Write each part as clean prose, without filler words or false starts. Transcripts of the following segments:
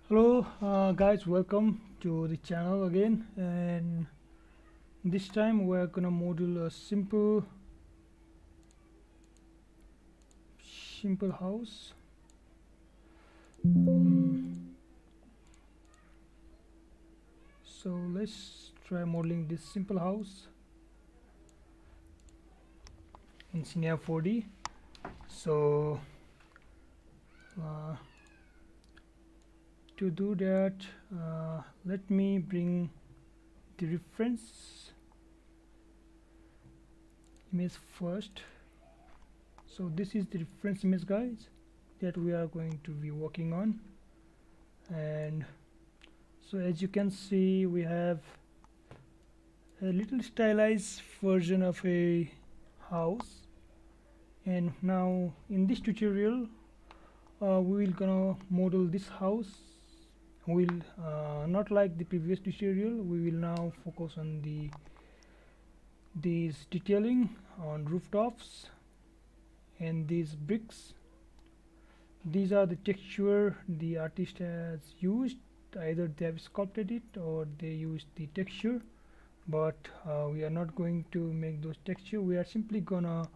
Hello guys, welcome to the channel again, and this time we're gonna model a simple house. So let's try modeling this simple house in Cinea 4D. So uh, to do that, let me bring the reference image first. So this is the reference image, guys, that we are going to be working on. And so as you can see, we have a little stylized version of a house. And now in this tutorial, we will gonna model this house. We'll not like the previous tutorial, we will now focus on these detailing on rooftops and these bricks. These are the texture the artist has used. Either they have sculpted it or they used the texture, but we are not going to make those texture. We are simply gonna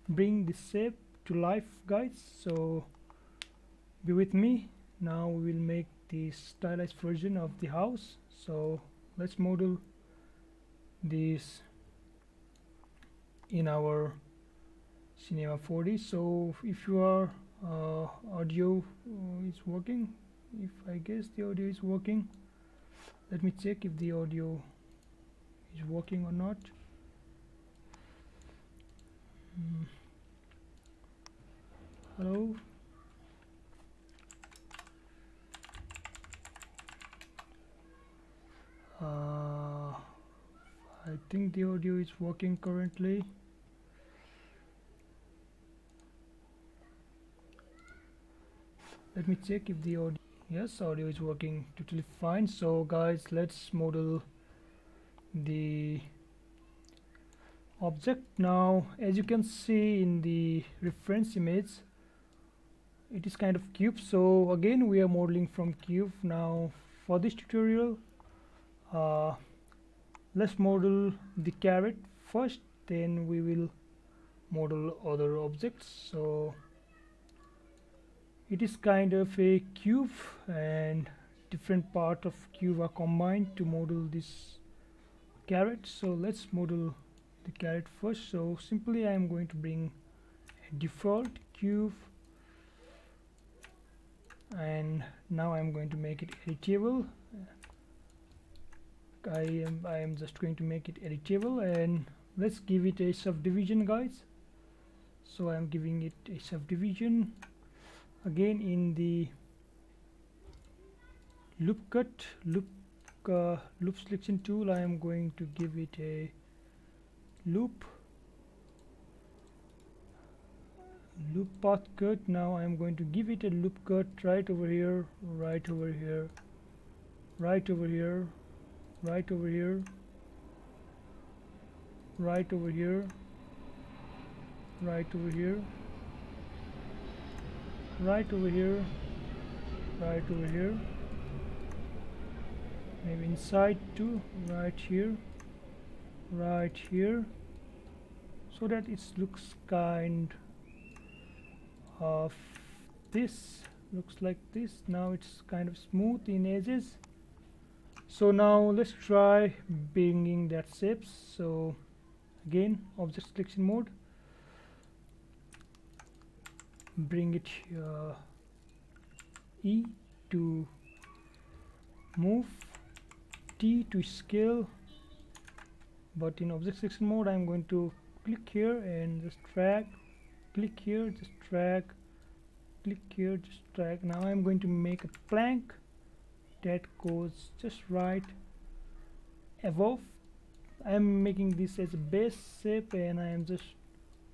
bring the shape to life, guys. So be with me. Now we will make the stylized version of the house. So let's model this in our Cinema 4D. So if your audio is working, if I guess the audio is working, let me check if the audio is working or not. Hello. I think the audio is working currently. Let me check if the audio, yes, audio is working totally fine. So guys, let's model the object. Now as you can see in the reference image, it is kind of cube. So again, we are modeling from cube. Now for this tutorial, let's model the carrot first, then we will model other objects. So it is kind of a cube, and different part of cube are combined to model this carrot. So let's model the carrot first. So simply I am going to bring a default cube, and now I'm going to make it editable. I am just going to make it editable, and let's give it a subdivision, guys. So I'm giving it a subdivision. Again, in the loop selection tool, I am going to give it a loop path cut. Now I am going to give it a loop cut right over here, right over here, right over here, right over here, right over here, right over here, right over here, right over here, maybe inside too, right here, right here, so that it looks kind of this, looks like this. Now it's kind of smooth in edges. So now let's try bringing that shapes. So again, object selection mode, bring it E to move, T to scale, but in object selection mode I'm going to click here and just drag, click here, just drag, click here, just drag. Now I'm going to make a plank that goes just right above. I am making this as a base shape, and I am just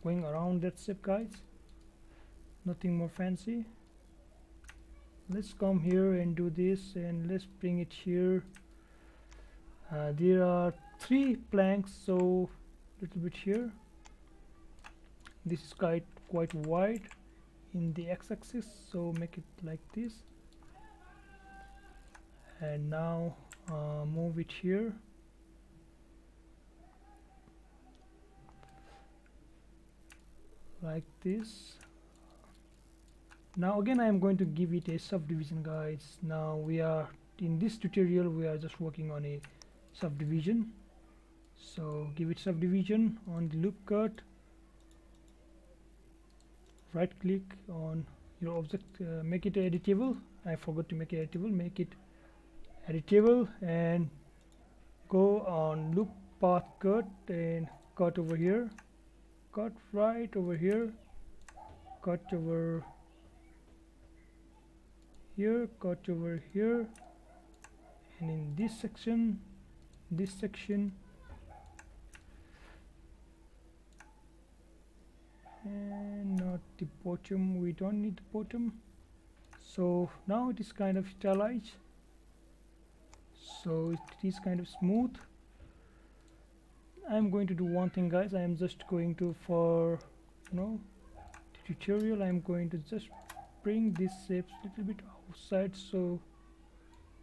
going around that shape, guys. Nothing more fancy. Let's come here and do this, and let's bring it here. There are 3 planks, so little bit here. This is quite wide in the x-axis, so make it like this. and now move it here. Like this. Now again I am going to give it a subdivision, guys. Now we are in this tutorial we are just working on a subdivision, so give it subdivision on the loop cut, right click on your object, make it editable. I forgot to make it editable. Make it editable and go on loop path cut and cut over here, cut right over here, cut over here, cut over here, and in this section, and not the bottom, we don't need the bottom. So now it is kind of stylized, so it is kind of smooth. I'm going to do one thing, guys. I am just going to, for the tutorial, I'm going to just bring this shape a little bit outside, so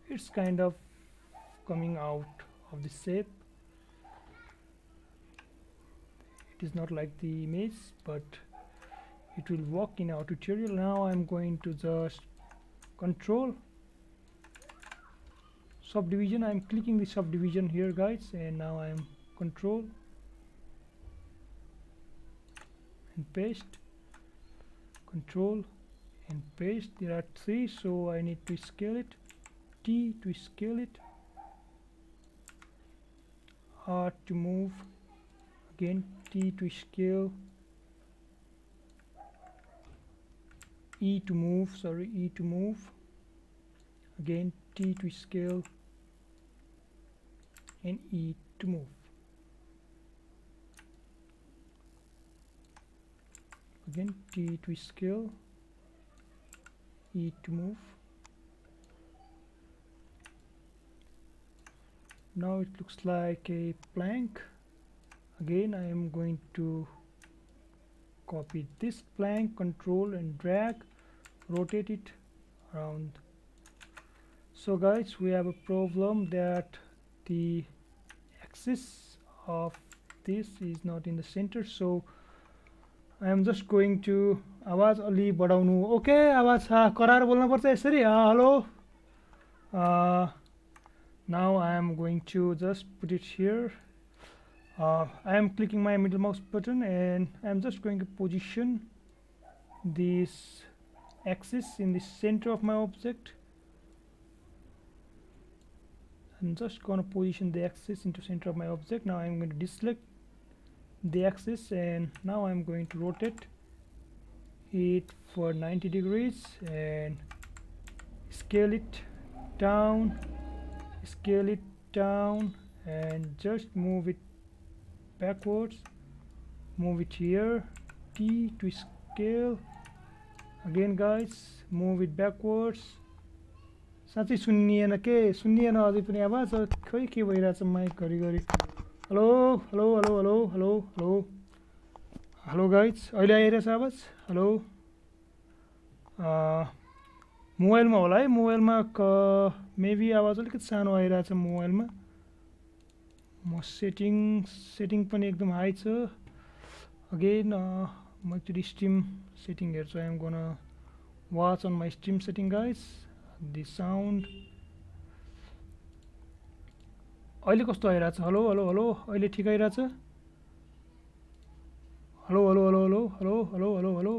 it's kind of coming out of the shape. It is not like the image, but it will work in our tutorial. Now I'm going to just control subdivision. I'm clicking the subdivision here, guys, and now I'm control and paste, control and paste. There are 3, so I need to scale it, T to scale it, R to move, again T to scale, E to move, again T to scale, and E to move. Again T to scale, E to move. Now it looks like a plank. Again I am going to copy this plank, control and drag, rotate it around. So guys, we have a problem that the axis of this is not in the center, so I am just going to आवाज अलि बढाउनु. Okay, आवाज कराएर बोल्न पर्छ यसरी. Hello. Now I am going to just put it here. I am clicking my middle mouse button and I am just going to position this axis in the center of my object. I'm just going to position the axis into center of my object. Now I'm going to deselect the axis and now I'm going to rotate it for 90 degrees and scale it down, and just move it backwards, move it here, T to scale. Again guys, move it backwards. साँच्चै सुन्निएन के, सुन्निएन अझै पनि आवाज. खै के भइरहेछ mic घरिघरि. Hello hello hello hello hello hello hello guys, अहिले आइरहेछ आवाज. हेलो. मोबाइलमा होला है, मोबाइलमा मेबी आवाज अलिकति सानो आइरहेछ मोबाइलमा. म सेटिङ पनि एकदम हाई छ. अगेन म एकचोटि स्ट्रिम सेटिङ हेर्छु. I am gonna watch on my stream setting guys. the sound अहिले कस्तो आइरहेछ. हेलो हेलो हेलो, अहिले ठिक आइरहेछ. Hello hello hello hello hello hello hello hello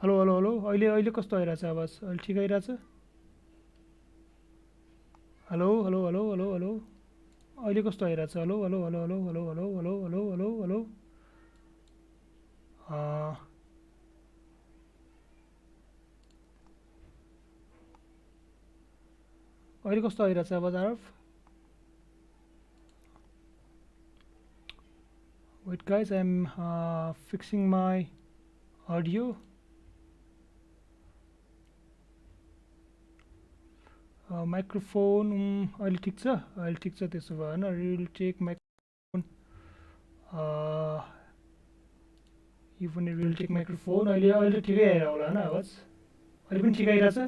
hello hello hello अहिले कस्तो आइरहेछ आवाज. अहिले ठिक आइरहेछ. Hello hello hello hello hello अहिले कस्तो आइरहेछ. Hello hello hello hello hello hello hello hello hello hello अहिले कस्तो आइरहेछ आवाज. आरफ. Wait guys, I'm fixing my audio. Microphone अहिले ठिक छ. अहिले ठिक छ. त्यसो भए हैन, रिल टेक माइक्रोफोन, इभन रिल टेक माइक्रोफोन. अहिले ठिकै आइरहेको होला हैन आवाज. अहिले पनि ठिक आइरहेछ.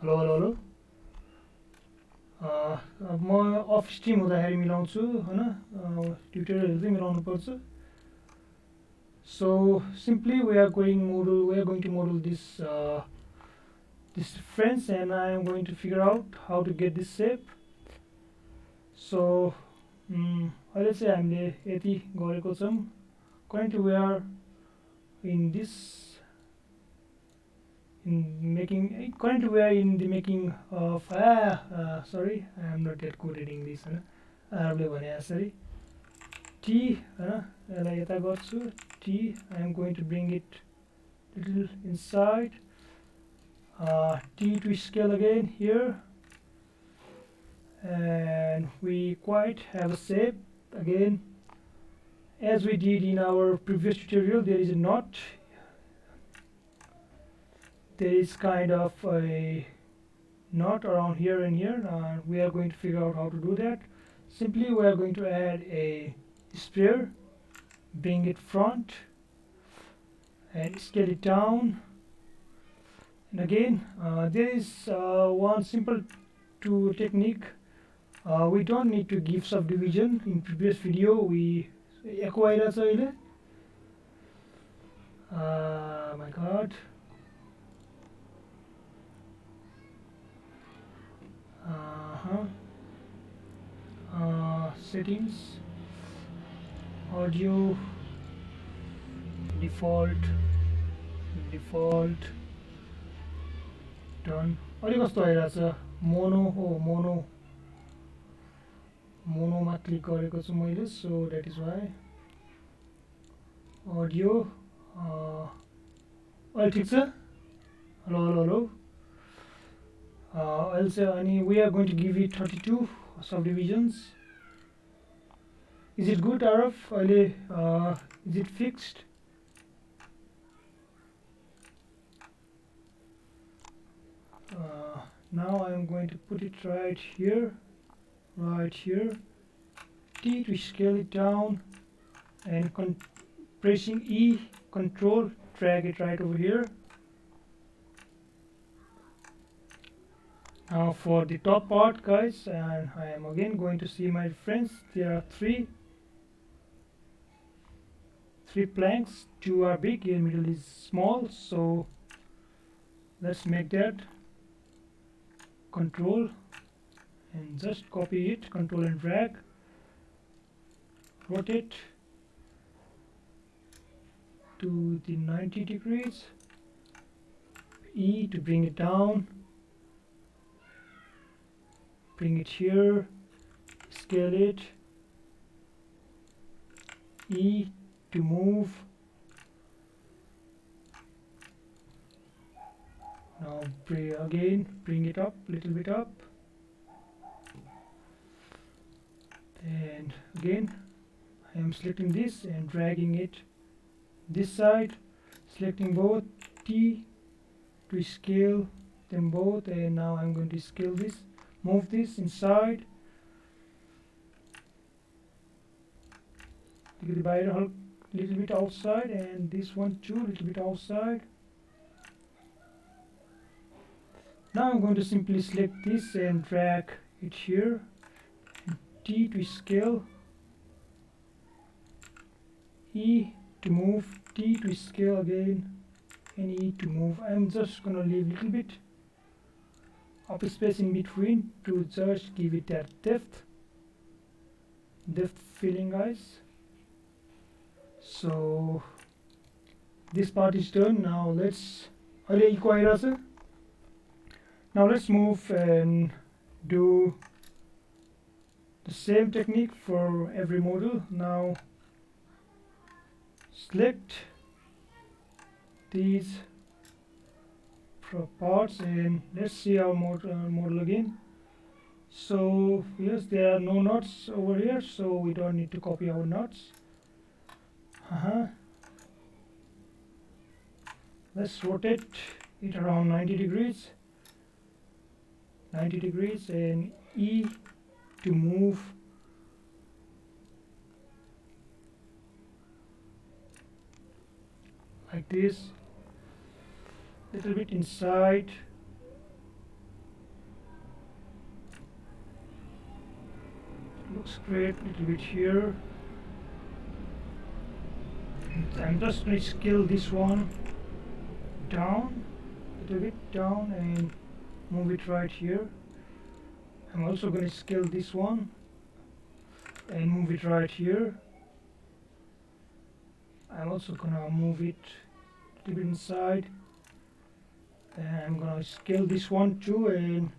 हेलो हेलो हेलो म अफ स्ट्रिम हुँदाखेरि मिलाउँछु होइन ट्युटोरियलहरू चाहिँ मिलाउनु पर्छ so simply we are going to model this difference and I am going to figure out how to get this shape so अहिले चाहिँ हामीले यति गरेको छौँ currently we are in the making of sorry I am not that good at English हैन आरले भने यसरी T यसलाई यता गर्छु T I am going to bring it little inside T to scale again here and we quite have a shape again as we did in our previous tutorial. There is a knot, there is kind of a knot around here and here. We are going to figure out how to do that. Simply we are going to add a sphere, bring it front and scale it down. And again there is one simple technique. We don't need to give subdivision. In previous video we acquired my god settings audio default done अहिले कस्तो आइरहेछ मोनोमा click गरेको छु मैले so that is why audio अहिले ठिक छ hello I'll say we are going to give it 32 subdivisions. Is it good Araf? Is it fixed? Now I am going to put it right here T to scale it down and pressing E control drag it right over here. Now for the top part guys, and I am again going to see my reference. There are three planks, two are big and middle is small, so let's make that control and just copy it, control and drag, rotate to the 90 degrees, E to bring it down, bring it here, scale it, E to move. Now bring it up, little bit up, and again I am selecting this and dragging it this side, selecting both, T to scale them both, and now I'm going to scale this, move this inside, divide a little bit outside, and this one too, little bit outside. Now I'm going to simply select this and drag it here, and T to scale, E to move, T to scale again, and E to move. I'm just gonna leave a little bit of space in between to just give it that depth feeling guys. So this part is done. Now let's move and do the same technique for every model. Now select these parts and let's see our model again. So yes, there are no knots over here, so we don't need to copy our knots. Let's rotate it around 90 degrees and E to move, like this, little bit inside, looks great. Little bit here. I'm just going to scale this one down, a little bit down, and move it right here. I'm also going to scale this one and move it right here. I'm also going to move it a little bit inside, and I'm going to scale this one too and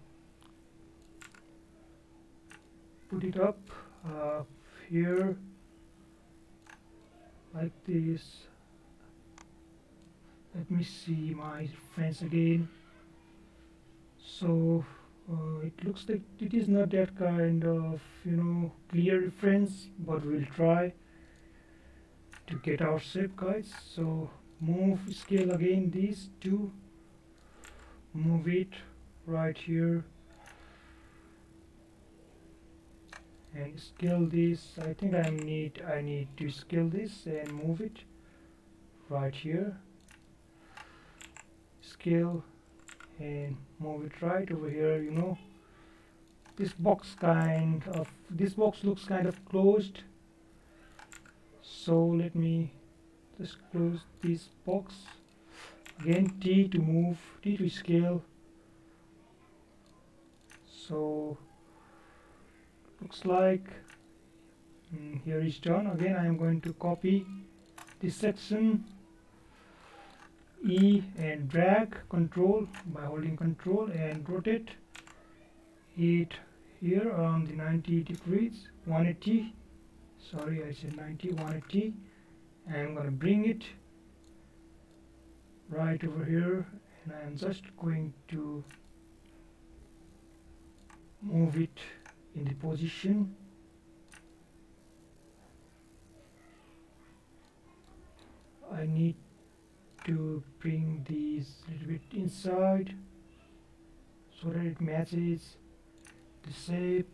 put it up here like this. Let me see my friends again. So it looks like it is not that kind of clear reference, but we'll try to get our shape, guys. So move, scale again these two, move it right here and scale this. I think I need to scale this and move it right here, scale and move it right over here. This box looks kind of closed, so let me just close this box again. T to move, T to scale. So looks like here is done. Again, I am going to copy this section, E, and drag control by holding control and rotate it here around the 90 degrees, 180. Sorry, I said 90, 180. I'm going to bring it right over here, and I'm just going to move it in the position. I need to bring these a little bit inside so that it matches the shape,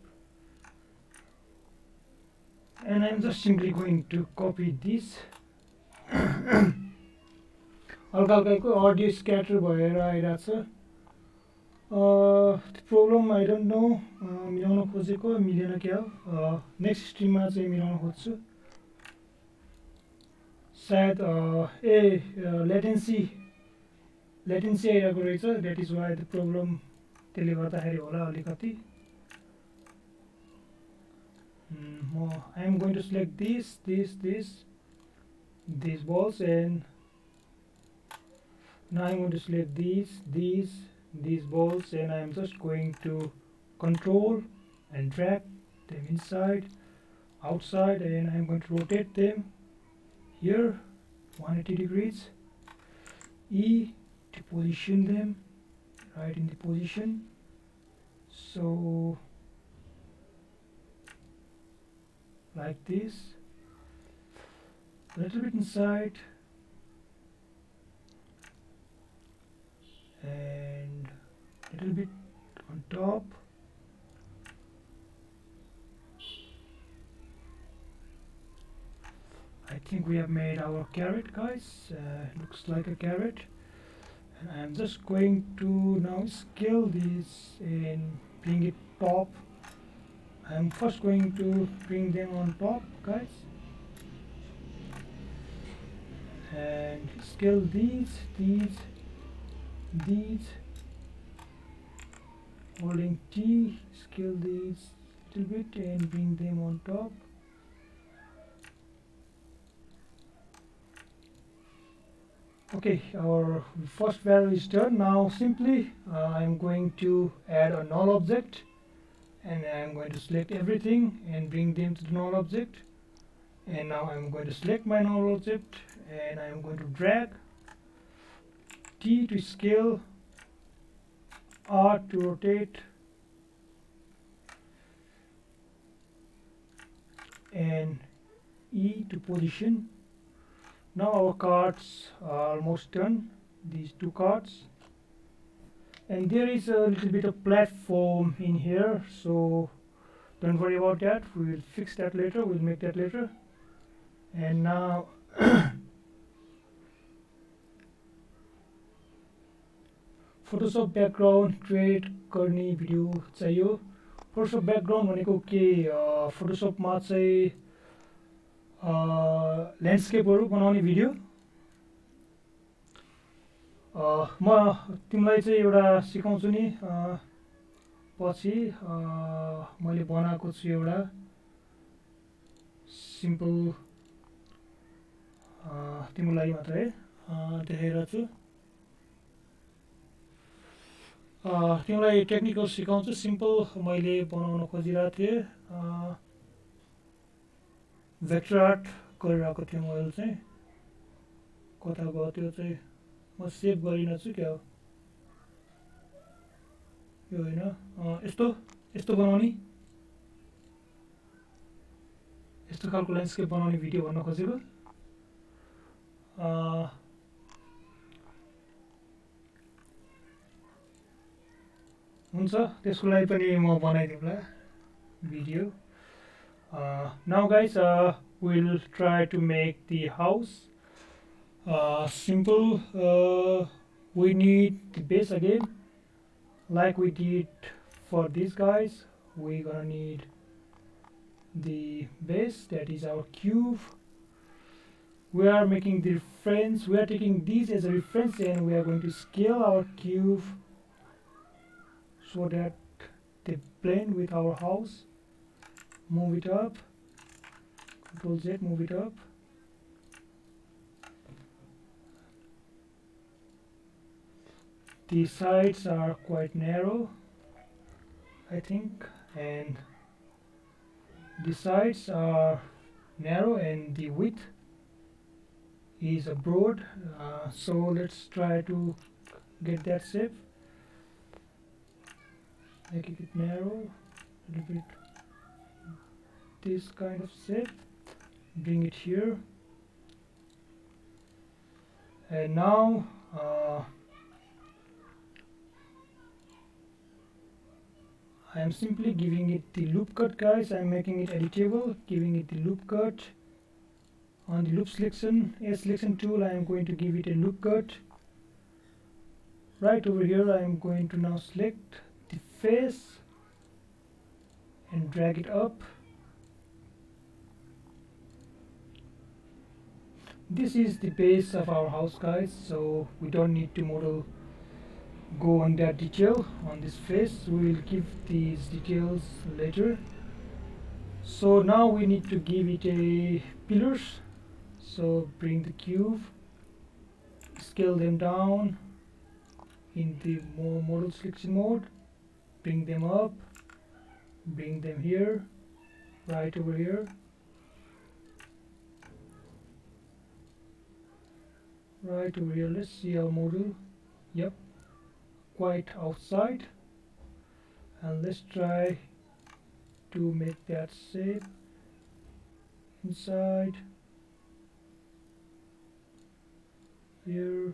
and I'm just simply going to copy this. हल्का audio scatter भएर आइरहेको छ. Problem I don't know, मिलाउन खोजेको मिलेन क्या हो. Next स्ट्रिममा चाहिँ मिलाउन खोज्छु सायद. लेटेन्सी आइरहेको रहेछ. That is why the problem. त्यसले गर्दाखेरि होला अलिकति. I am going to select these balls, and now I'm going to select these balls, and I am just going to control and drag them inside, outside, and I'm going to rotate them here 180 degrees. E to position them right in the position. So like this, a little bit inside and a little bit on top. I think we have made our carrot, guys. Looks like a carrot, and I'm just going to now scale this and bring it top. I'm first going to bring them on top, guys, and scale these, holding T, scale these a little bit and bring them on top. Okay, our first value is done. Now simply I'm going to add a null object, and I'm going to select everything and bring them to the null object. And now I'm going to select my null object, and I'm going to drag, T to scale, R to rotate, and E to position. Now our cards are almost done, these two cards. And there is a little bit of platform in here, so don't worry about that. We will fix that later. We'll make that later. And now Photoshop background create गर्ने video चाहियो. Photoshop background भनेको के फोटोसपमा चाहिँ ल्यान्डस्केपहरू बनाउने video म तिमीलाई चाहिँ एउटा सिकाउँछु नि पछि मैले बनाएको छु एउटा सिम्पल तिम्रो लागि मात्रै देखाइरहेको छु तिमीलाई टेक्निकल सिकाउँछु सिम्पल मैले बनाउन खोजिरहेको थिएँ भेक्टर आर्ट गरिरहेको थिएँ मैले चाहिँ कता गयो त्यो चाहिँ म सेभ गरिन छु क्या हो यो होइन यस्तो बनाउने यस्तो खालको ल्यान्डस्केप बनाउने भिडियो भन्न खोजेको हुन्छ त्यसको लागि पनि म बनाइदिउँला video now guys we'll try to make the house simple we need the base again like we did for these guys we're gonna need the base that is our cube we are making the reference we are taking these as a reference and we are going to scale our cube so that they blend with our house move it up Ctrl Z move it up the sides are quite narrow I think and the sides are narrow and the width is broad so let's try to get that shape make it narrow a little bit this kind of shape bring it here and now I am simply giving it the loop cut guys I am making it editable giving it the loop cut on the loop selection selection tool I am going to give it a loop cut right over here I am going to now select the face and drag it up this is the base of our house guys so we don't need to model go on that detail on this face we will give these details later so now we need to give it a pillars so bring the cube scale them down in the model selection mode bring them up bring them here right over here right over here let's see our model yep quite outside and let's try to make that shape inside here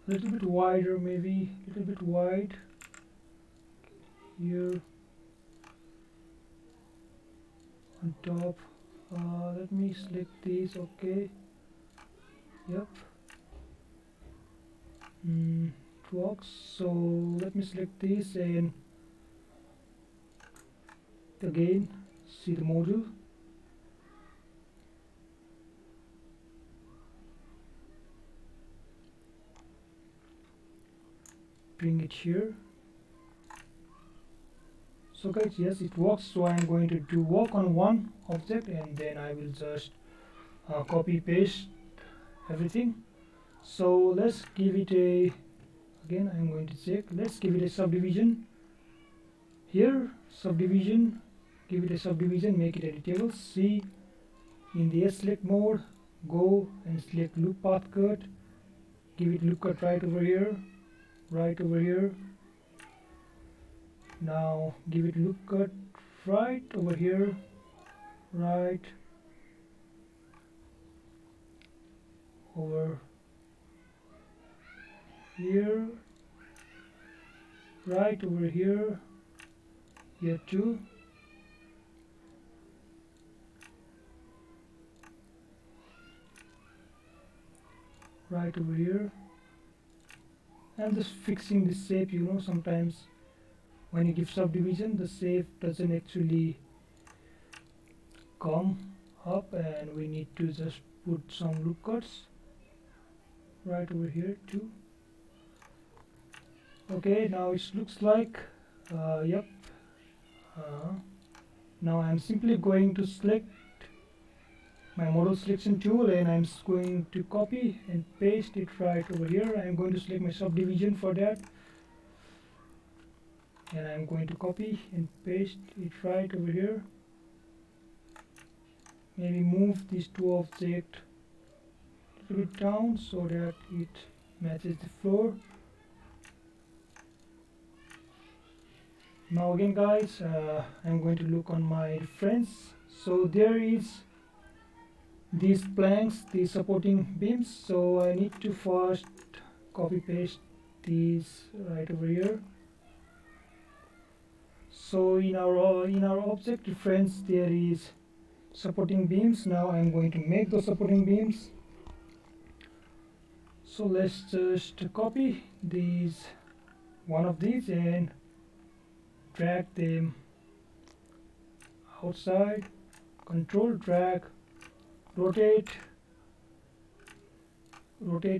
a little bit wider maybe a little bit wide here on top let me select these okay yep it works so let me select this and again see the module bring it here so guys yes it works so I'm going to do work on one object and then I will just copy paste everything so let's give it a again I'm going to check let's give it a subdivision here subdivision give it a subdivision make it editable see in the select mode go and select loop path cut give it loop cut right over here now give it loop cut right over here right over here right over here too right over here I'm just fixing the shape, you know, sometimes when you give subdivision the shape doesn't actually come up, and we need to just put some loop cuts right over here too. Okay, now it looks like yep. Now I'm simply going to select my model selection tool, and I'm just going to copy and paste it right over here. I'm going to select my subdivision for that, and I'm going to copy and paste it right over here. Maybe move these two objects a little bit down so that it matches the floor. Now again guys, I'm going to look on my reference. So there is these planks, the supporting beams, so I need to first copy paste these right over here. So in our object reference there is supporting beams. Now I'm going to make those supporting beams. So let's just copy these, one of these, and drag them outside. Control drag, rotate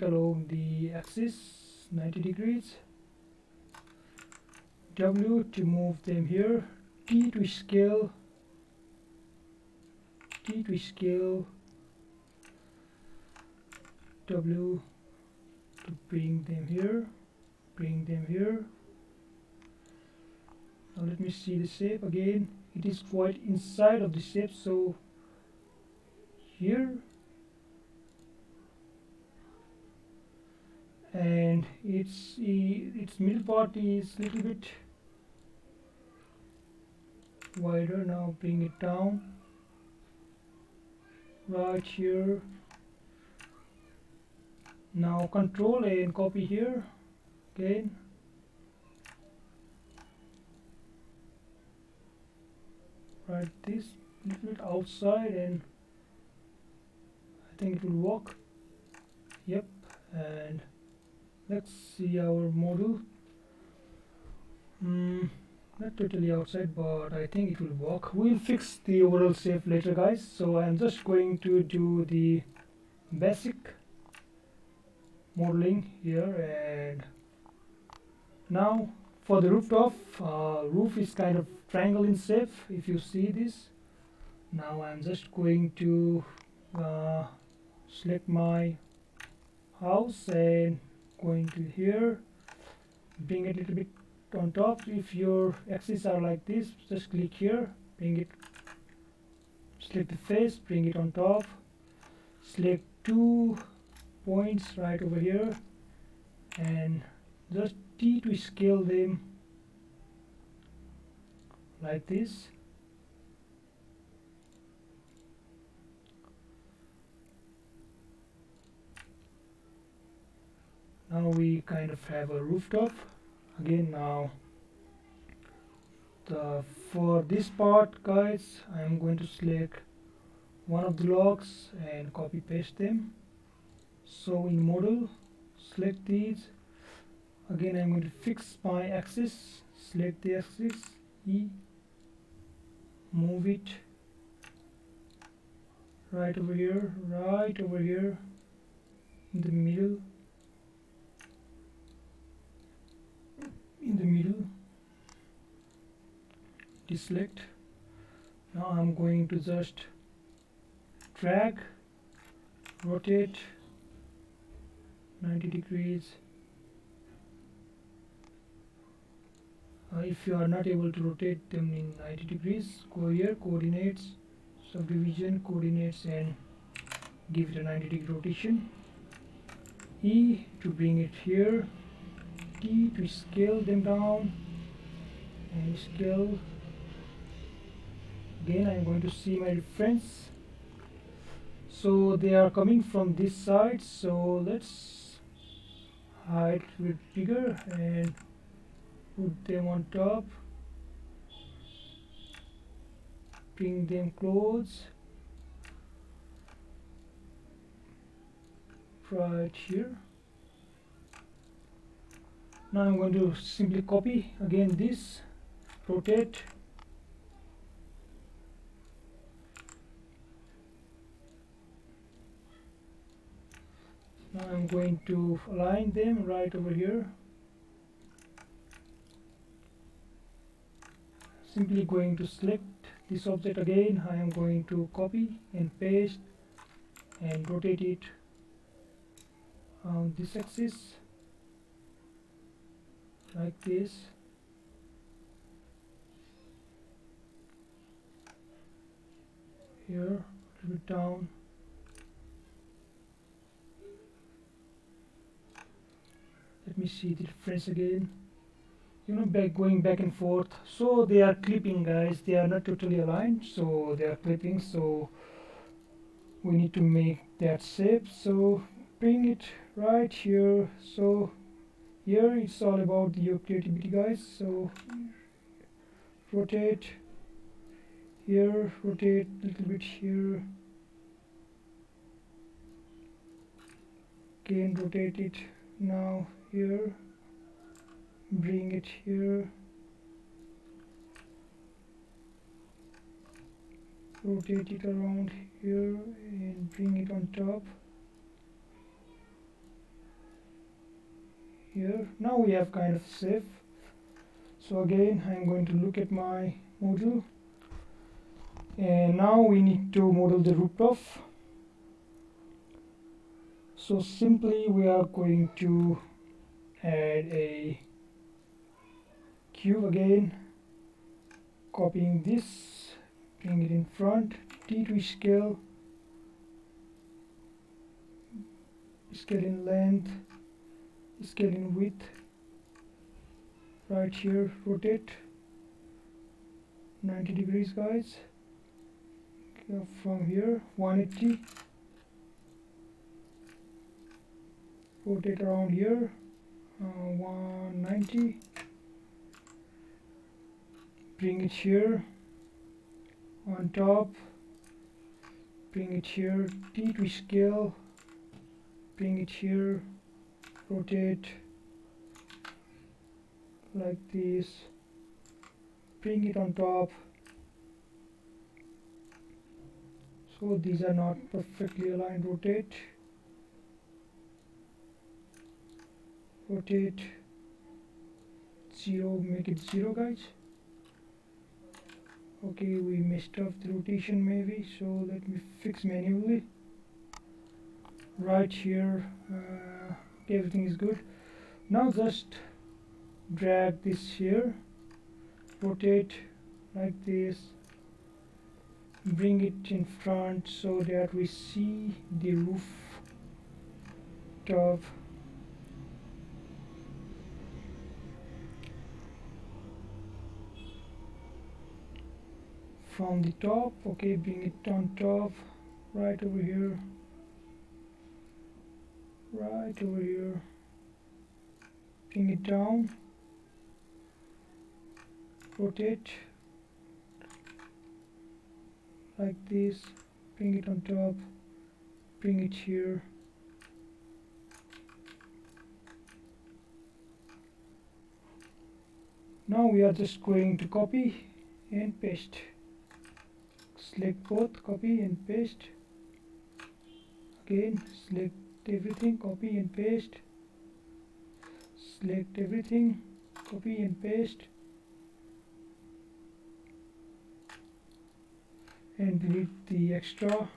along the axis 90 degrees. W to move them here, T to scale, W to bring them here. Now let me see the shape again. It is quite inside of the shape, so here, and its middle part is little bit wider. Now bring it down right here. Now control and copy here again. Right, this little bit outside, and I think it will work. Yep. And let's see our model. Not totally outside, but I think it will work. We'll fix the overall shape later guys, so I'm just going to do the basic modeling here. And now for the rooftop, roof is kind of triangle in shape, if you see this. Now I'm just going to select my house and going to here, bring it a little bit on top. If your axes are like this, just click here, bring it, select the face, bring it on top, select 2 points right over here, and just T to scale them like this. Now we kind of have a rooftop again. Now for this part guys, I'm going to select one of the logs and copy paste them. So in model, select these again. I'm going to fix my axis, select the axis, E, move it right over here in the middle, deselect. Now I'm going to just drag, rotate 90 degrees. If you are not able to rotate them in 90 degrees, go here, coordinates, subdivision, coordinates, and give it a 90-degree rotation. E to bring it here, T to scale them down, and scale. Again I'm going to see my reference, so they are coming from this side, so let's hide a bit bigger and put them on top, bring them close right here. Now I'm going to simply copy again this, rotate, now I'm going to align them right over here, simply going to select this object again. I am going to copy and paste and rotate it on this axis like this. Here, a little bit down. Let me see the difference again. You know, going back and forth. So they are clipping, guys. They are not totally aligned, so they are clipping. So we need to make that shape. So bring it right here. So here it's all about your creativity, guys. So rotate here, rotate a little bit here, again rotate it now here, bring it here, rotate it around here and bring it on top here. Now we have kind of safe. So again I'm going to look at my model, and now we need to model the rooftop. So simply we are going to add a cube again, copying this, bring it in front, T2 scale, scale in length, scale in width, right here, rotate 90 degrees, guys. From here 180, rotate around here 190, bring it here on top, bring it here, T2 scale, bring it here, rotate like this, bring it on top. So these are not perfectly aligned, rotate, rotate 0, make it 0, guys. Okay, we messed up the rotation maybe, so let me fix manually. Right here, okay, everything is good. Now just drag this here, rotate like this, bring it in front so that we see the roof top. From the top, okay, bring it on top, right over here, right over here, bring it down, rotate like this, bring it on top, bring it here, now we are just going to copy and paste, select both, copy and paste, again select everything, copy and paste, select everything, copy and paste, and delete the extra.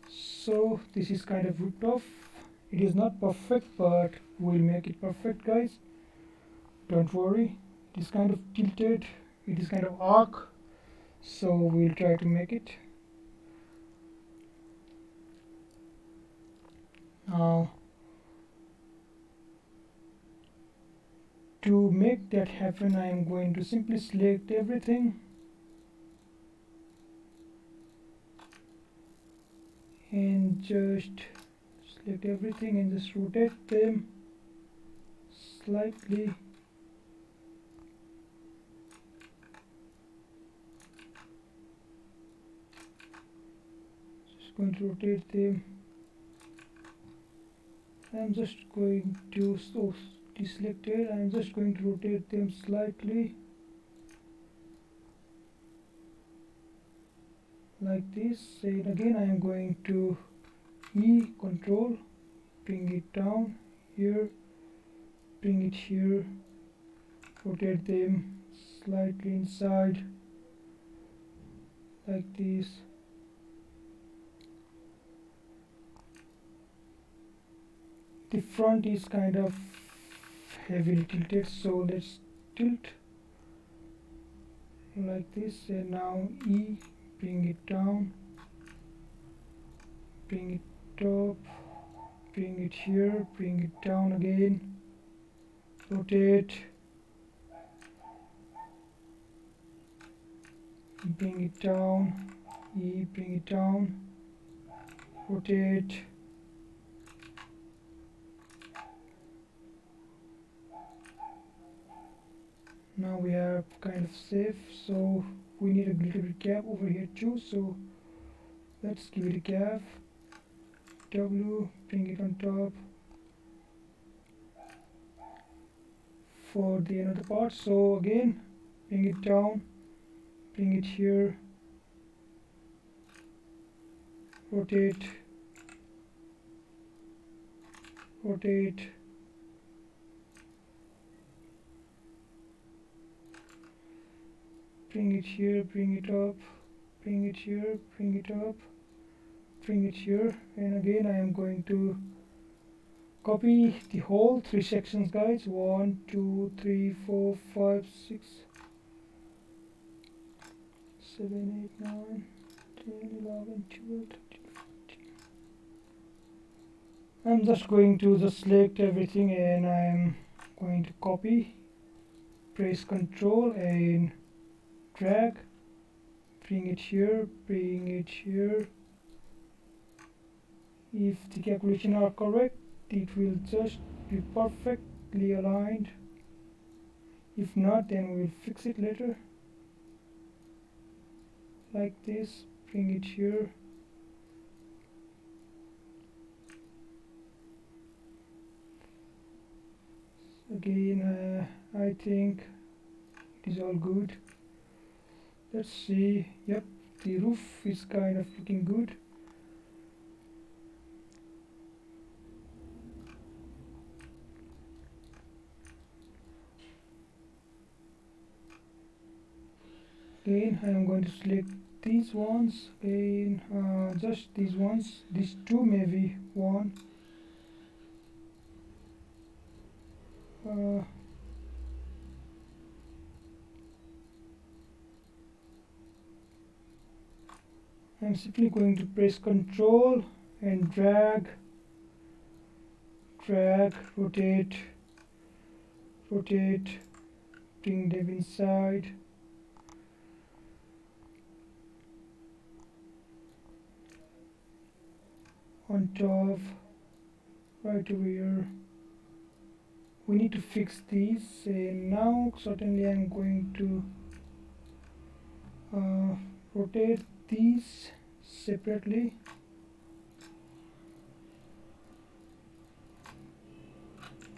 So this is kind of rooftop. It is not perfect, but we'll make it perfect, guys. Don't worry. It is kind of tilted, it is kind of arc, so we'll try to make it. Now to make that happen, I am going to simply select everything and just select everything and just rotate them slightly. Just going to rotate them. I'm just going to deselected. I'm just going to rotate them slightly like this, and again I am going to E control, bring it down here, bring it here, rotate them slightly inside like this. The front is kind of heavily tilted, so let's tilt like this, and now E, bring it down, bring it up, bring it here, bring it down again, rotate, bring it down, E, bring it down, rotate, now we are kind of safe, so we need a little bit gap over here too, so let's give it a gap, W, bring it on top for the another part. So again, bring it down, bring it here, rotate, rotate, bring it here, bring it up, bring it here, bring it up, bring it here, and again I am going to copy the whole 3 sections, guys. 1 2 3 4 5 6 7 8 9 10 11 12 13 14. I'm just going to select everything, and I'm going to copy, press Ctrl and drag, bring it here, bring it here. If the calculations are correct, it will just be perfectly aligned. If not, then we'll fix it later. Like this, bring it here. Again, I think it is all good. Let's see. Yep, the roof is kind of looking good. Again, I am going to select these ones, again, just these ones, these two, maybe one. I'm simply going to press Ctrl and drag, rotate, rotate, bring them inside. On top, right over here. We need to fix these, and now certainly I'm going to rotate these separately.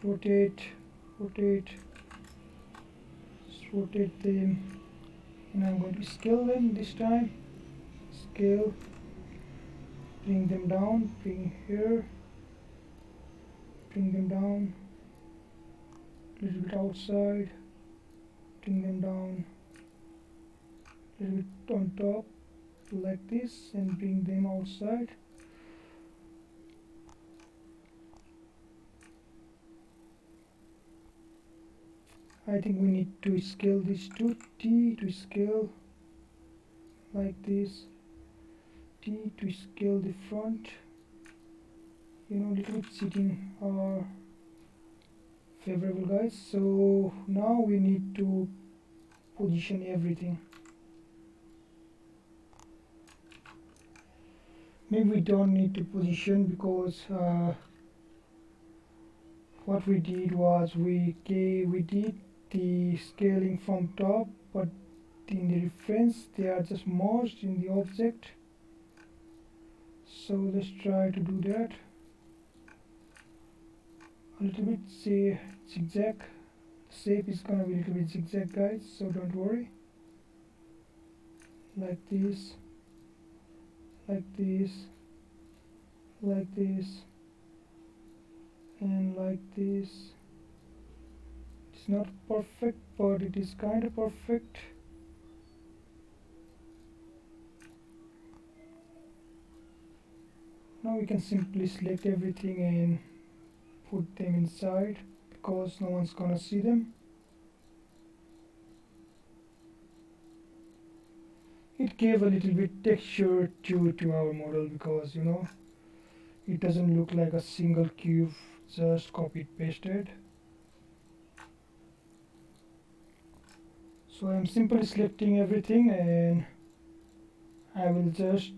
Rotate, rotate, rotate them, and I'm going to scale them this time. Scale, bring them down, bring here, bring them down, a little bit outside, bring them down, a little bit on top like this, and bring them outside. I think we need to scale this to T to scale like this, T to scale the front, little bit seating are favorable, guys. So now we need to position everything. Maybe we don't need to position, because what we did was we did the scaling from top, but in the reference they are just merged in the object. So let's try to do that. a little bit say zigzag. The shape is gonna be a little bit zigzag, guys, so don't worry. Like this, like this, like this, and like this. It's not perfect, but it is kind of perfect. Now we can simply select everything and put them inside because no one's gonna see them. It gave a little bit texture to our model because, you know, it doesn't look like a single cube just copied pasted. So I'm simply selecting everything and I will just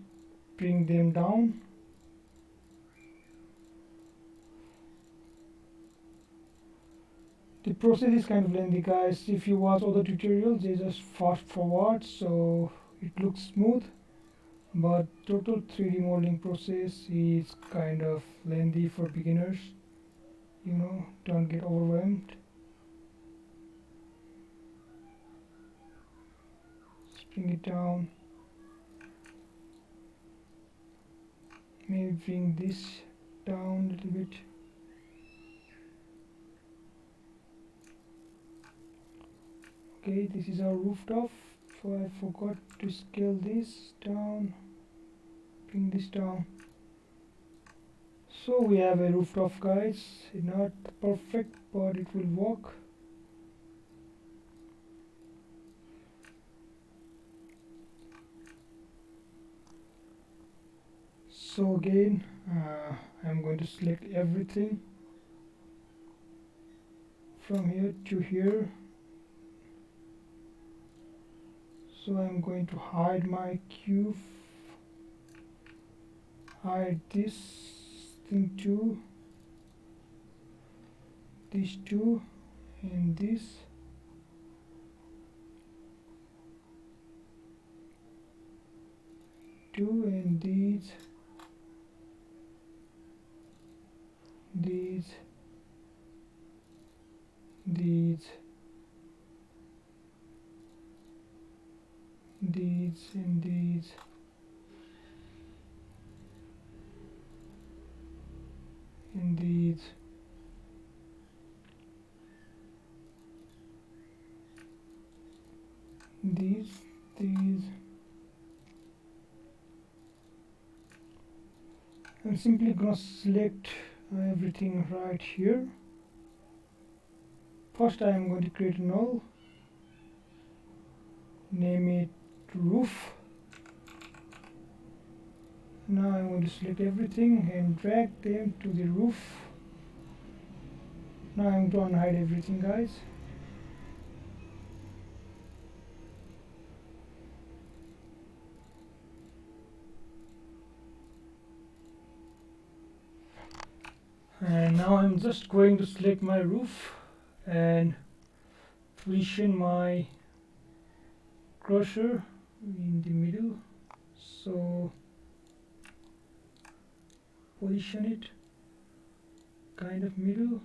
bring them down. The process is kind of lengthy, guys. If you watch other tutorials, they just fast forward so it looks smooth, but total 3D modeling process is kind of lengthy for beginners. You know, don't get overwhelmed. Just bring it down. Maybe bring this down a little bit. Okay, this is our rooftop, so I forgot to scale this down. Bring this down. So we have a rooftop, guys. It's not perfect, but it will work. So again, I'm going to select everything from here to here. So I'm going to hide my cube, hide this thing too, these two, and this. Two and these, these, these, these, and these, and these. These. I'm simply gonna select everything right here. First I am going to create a null, name it roof. Now I'm going to select everything and drag them to the roof. Now I'm going to unhide everything, guys. And now I'm just going to select my roof and position my cursor in the middle. So position it kind of middle.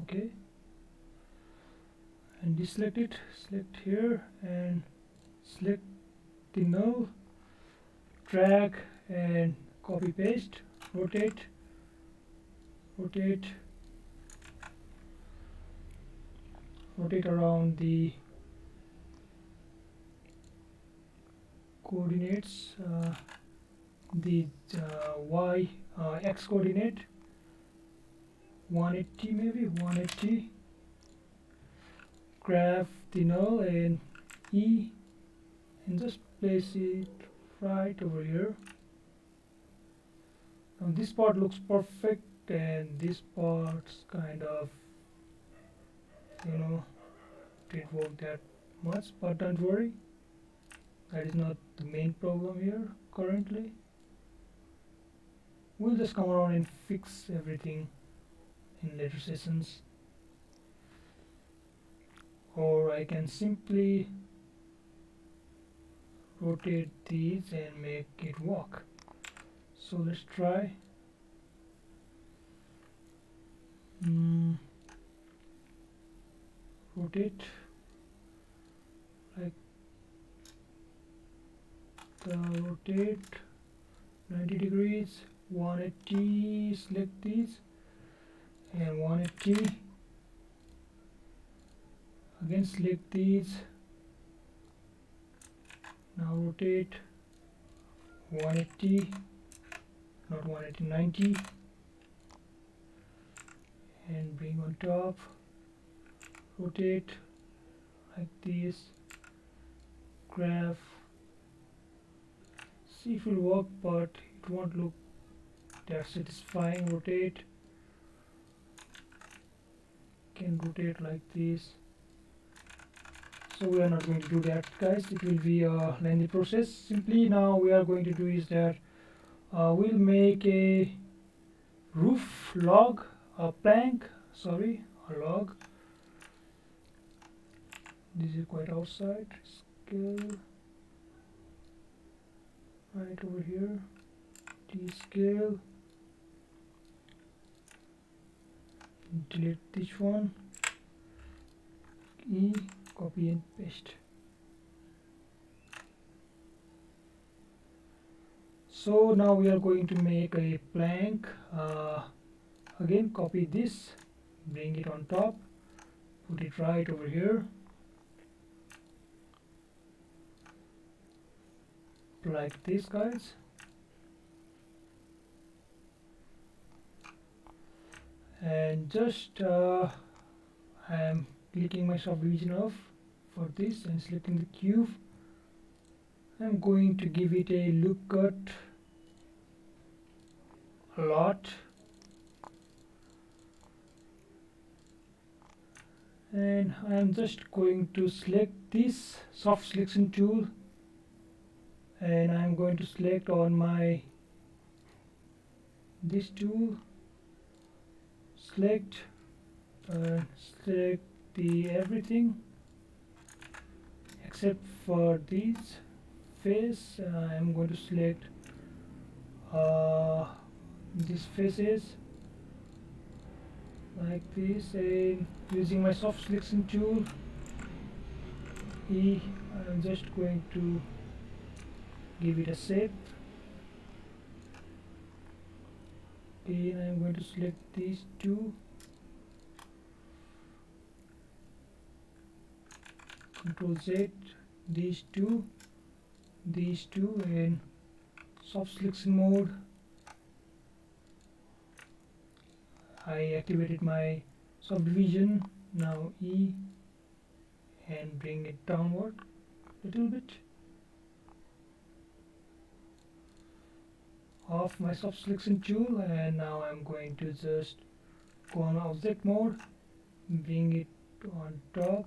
Okay, and deselect it, select here and select the null, drag and copy paste, rotate, rotate, rotate around the coordinates, the x coordinate 180, maybe 180. Grab the null and E and just place it right over here. Now this part looks perfect and this part's kind of, you know, didn't work that much, but don't worry, that is not the main problem here currently. We'll just come around and fix everything in later sessions, or I can simply rotate these and make it walk. So let's try. Rotate like rotate 90 degrees, 180, select these, and 180, again select these, now rotate 180, not 180, 90, and bring on top, rotate like this, graph, see if it will work, but it won't look that satisfying. Rotate, can rotate like this. So we are not going to do that, guys. It will be a lengthy process. Simply now we are going to do is that we'll make a roof log, a plank, sorry, a log. This is quite outside, scale right over here, T-scale, delete this one, E, copy and paste. So now we are going to make a plank. Again copy this, bring it on top, put it right over here, like this, guys. And just I am clicking my subdivision off for this and selecting the cube. I'm going to give it a loop cut a lot, and I'm just going to select this soft selection tool, and I'm going to select on my this tool, select the everything except for these face. I'm going to select these faces like this, and using my soft selection tool E, I'm just going to give it a shape. Again I'm going to select these two, Control Z, these two, and soft selection mode. I activated my subdivision, now E, and bring it downward a little bit. Off my soft selection tool, and now I'm going to just go on object mode, bring it on top.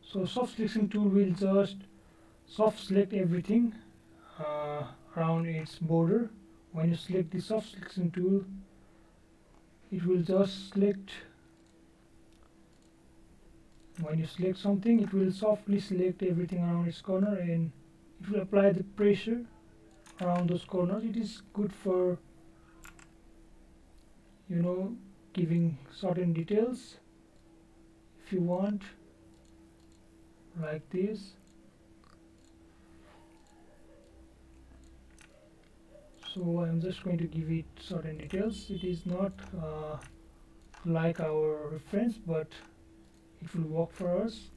So soft selection tool will just soft select everything around its border. When you select the soft selection tool, it will just select, when you select something, it will softly select everything around its corner, and it will apply the pressure around those corners. It is good for, you know, giving certain details if you want, like this. So I'm just going to give it certain details. It is not like our reference, but it will work for us.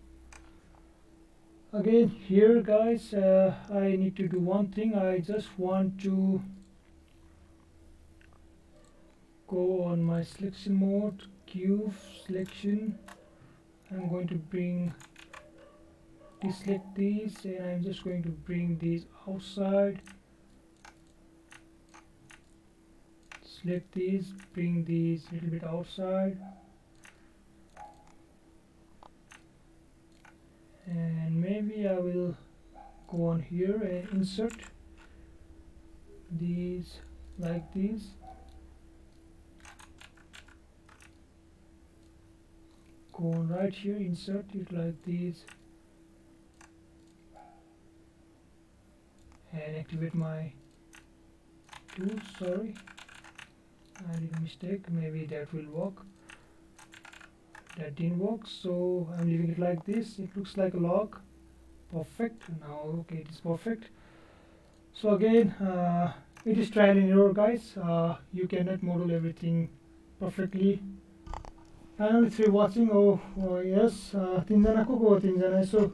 Again here, guys, I need to do one thing. I just want to go on my selection mode, cube selection. I'm going to bring deselect these, and I'm just going to bring these outside. Select these, bring these a little bit outside, and maybe I will go on here and insert these like this, go on right here, insert it like this, and activate my tools. Sorry, I did a mistake. Maybe that will work. That didn't work, so I'm leaving it like this. It looks like a log. Perfect. Now okay, it is perfect. So again, it is trial and error, guys. You cannot model everything perfectly. And if you're watching, yes, tinjana ko ko tinjana. So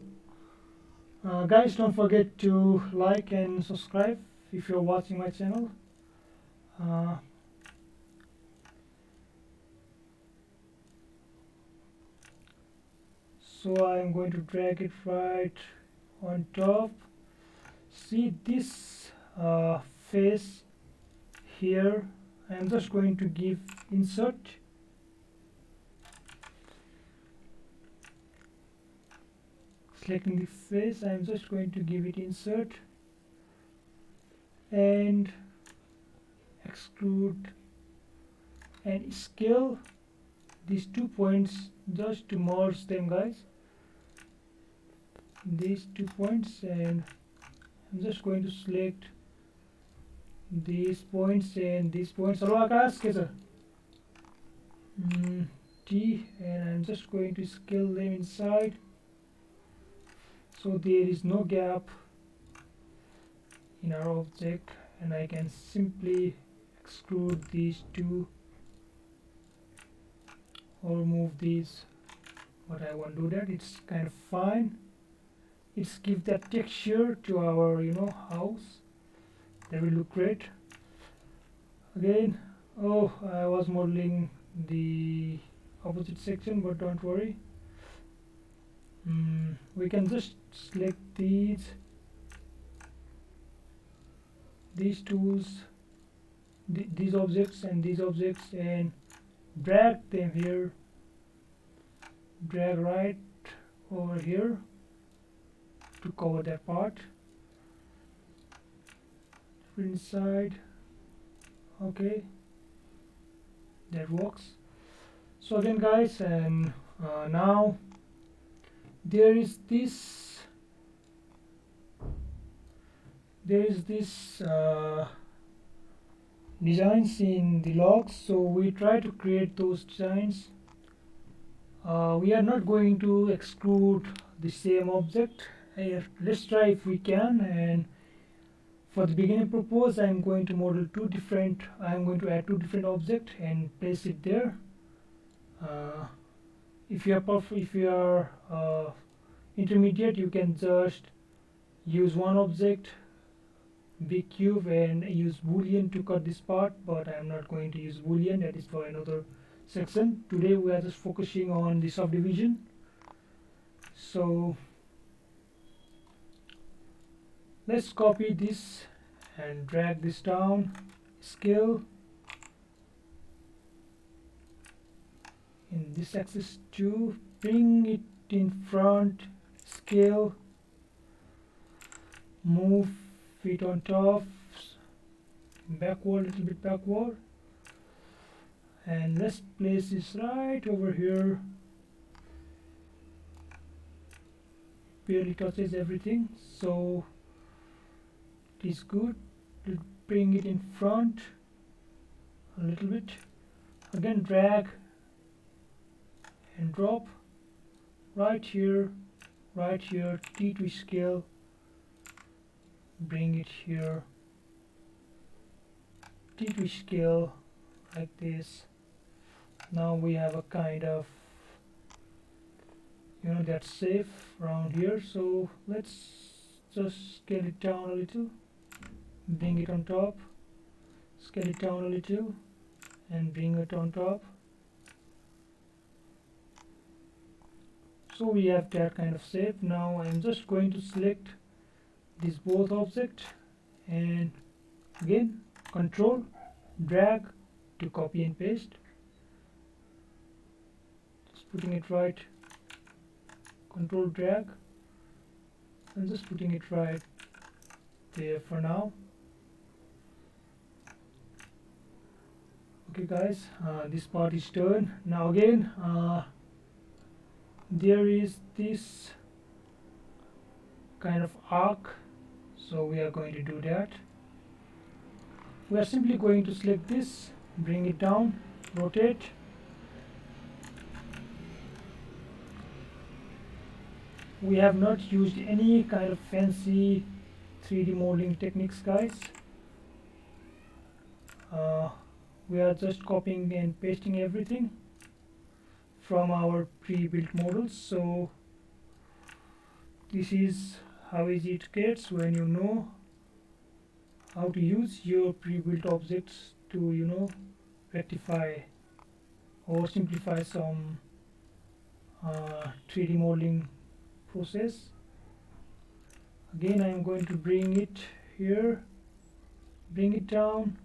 guys, don't forget to like and subscribe if you're watching my channel. So I'm going to drag it right on top. See this face here. I'm just going to give insert. Selecting the face, I'm just going to give it insert and extrude and scale these 2 points just to merge them, guys. These 2 points, and I'm just going to select these points and these points. T, and I'm just going to scale them inside so there is no gap in our object, and I can simply extrude these two or move these, but I won't do that. It's kind of fine. It's give that texture to our house. That will look great. Again, I was modeling the opposite section, but don't worry. We can just select these tools, these objects and these objects, and drag them here, drag right over here to cover that part. Inside, okay, that works. So again, guys, and now there is this designs in the logs, so we try to create those designs. We are not going to extrude the same object. Let's try if we can. And for the beginning purpose, I'm going to model I'm going to add two different objects and place it there. If you are intermediate, you can just use one object, big cube, and use boolean to cut this part, but I'm not going to use boolean. That is for another section. Today we are just focusing on the subdivision. So let's copy this and drag this down, scale in this axis too, bring it in front, scale, move it on top, backward, little bit backward, and let's place this right over here. Barely touches everything, so it is good. Bring it in front a little bit, again drag and drop right here, T to scale, bring it here, T to scale like this. Now we have a kind of that's safe around here, so let's just scale it down a little, bring it on top, scale it down a little and bring it on top. So we have that kind of shape. Now I'm just going to select these both objects and again control drag to copy and paste, just putting it right, control drag and just putting it right there for now. Okay guys, this part is done. Now again there is this kind of arc, so we are going to do that. We are simply going to select this, bring it down, rotate. We have not used any kind of fancy 3D modeling techniques, guys. We are just copying and pasting everything from our pre-built models. So this is how easy it gets when you know how to use your pre-built objects to rectify or simplify some 3D modeling process. Again, I am going to bring it here, bring it down.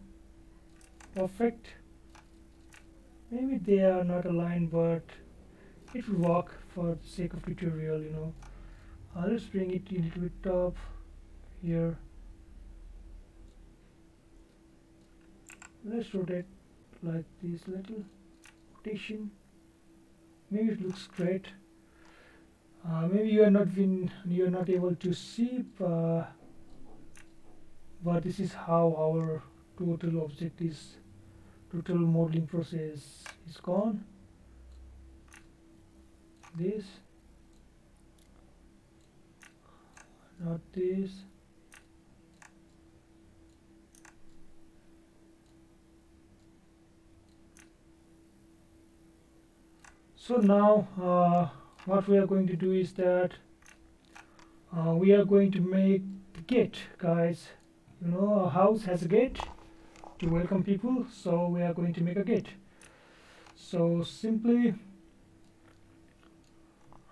Perfect. Maybe they are not aligned, but it will work for the sake of tutorial. Let's bring it a little bit up here. Let's rotate like this, little rotation. Maybe it looks great. Maybe you are not able to see, but this is how our total modeling process is gone. This, not this. So now what we are going to do is that we are going to make the gate, guys. A house has a gate to welcome people, so we are going to make a gate. So simply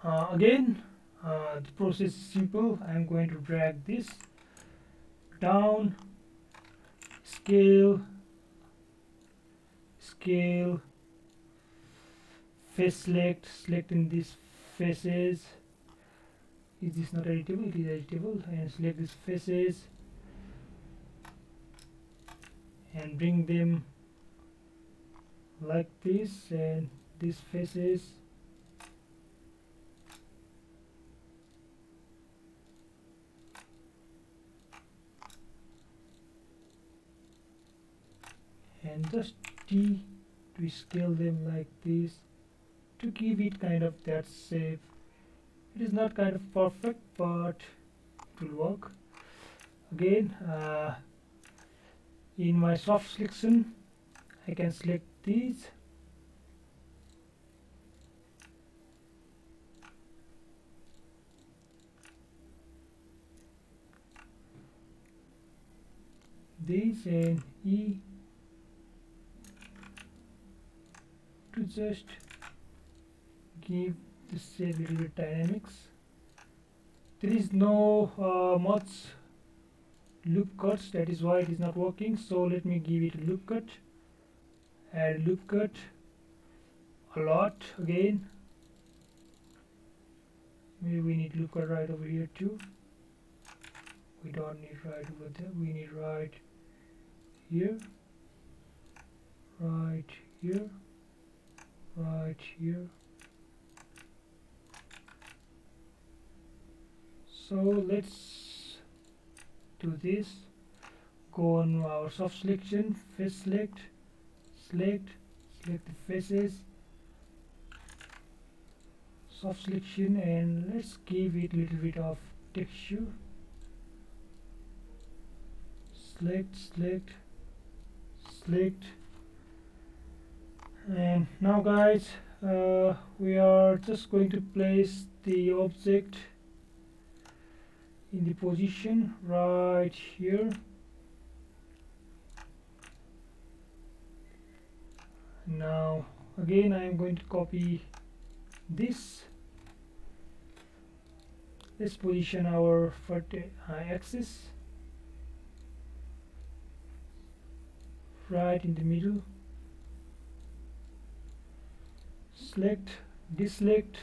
again, the process is simple. I am going to drag this down, scale, face selecting these faces. Is this not editable? It is editable. And select these faces and bring them like this, and these faces. And just T to scale them like this to give it kind of that shape. It is not kind of perfect, but it will work. Again, in my soft selection, I can select these. These and E to just give this a little bit dynamics. There is no much loop cuts, that is why it is not working. So let me give it a loop cut, add loop cut a lot again. Maybe we need loop cut right over here too. We don't need right over there, we need right here, right here, right here. So let's do this. Go on our soft selection, face select the faces, soft selection, and let's give it a little bit of texture. Select, and now guys, we are just going to place the object in the position right here. Now again, I am going to copy this. Let's position our axis right in the middle. Select, deselect,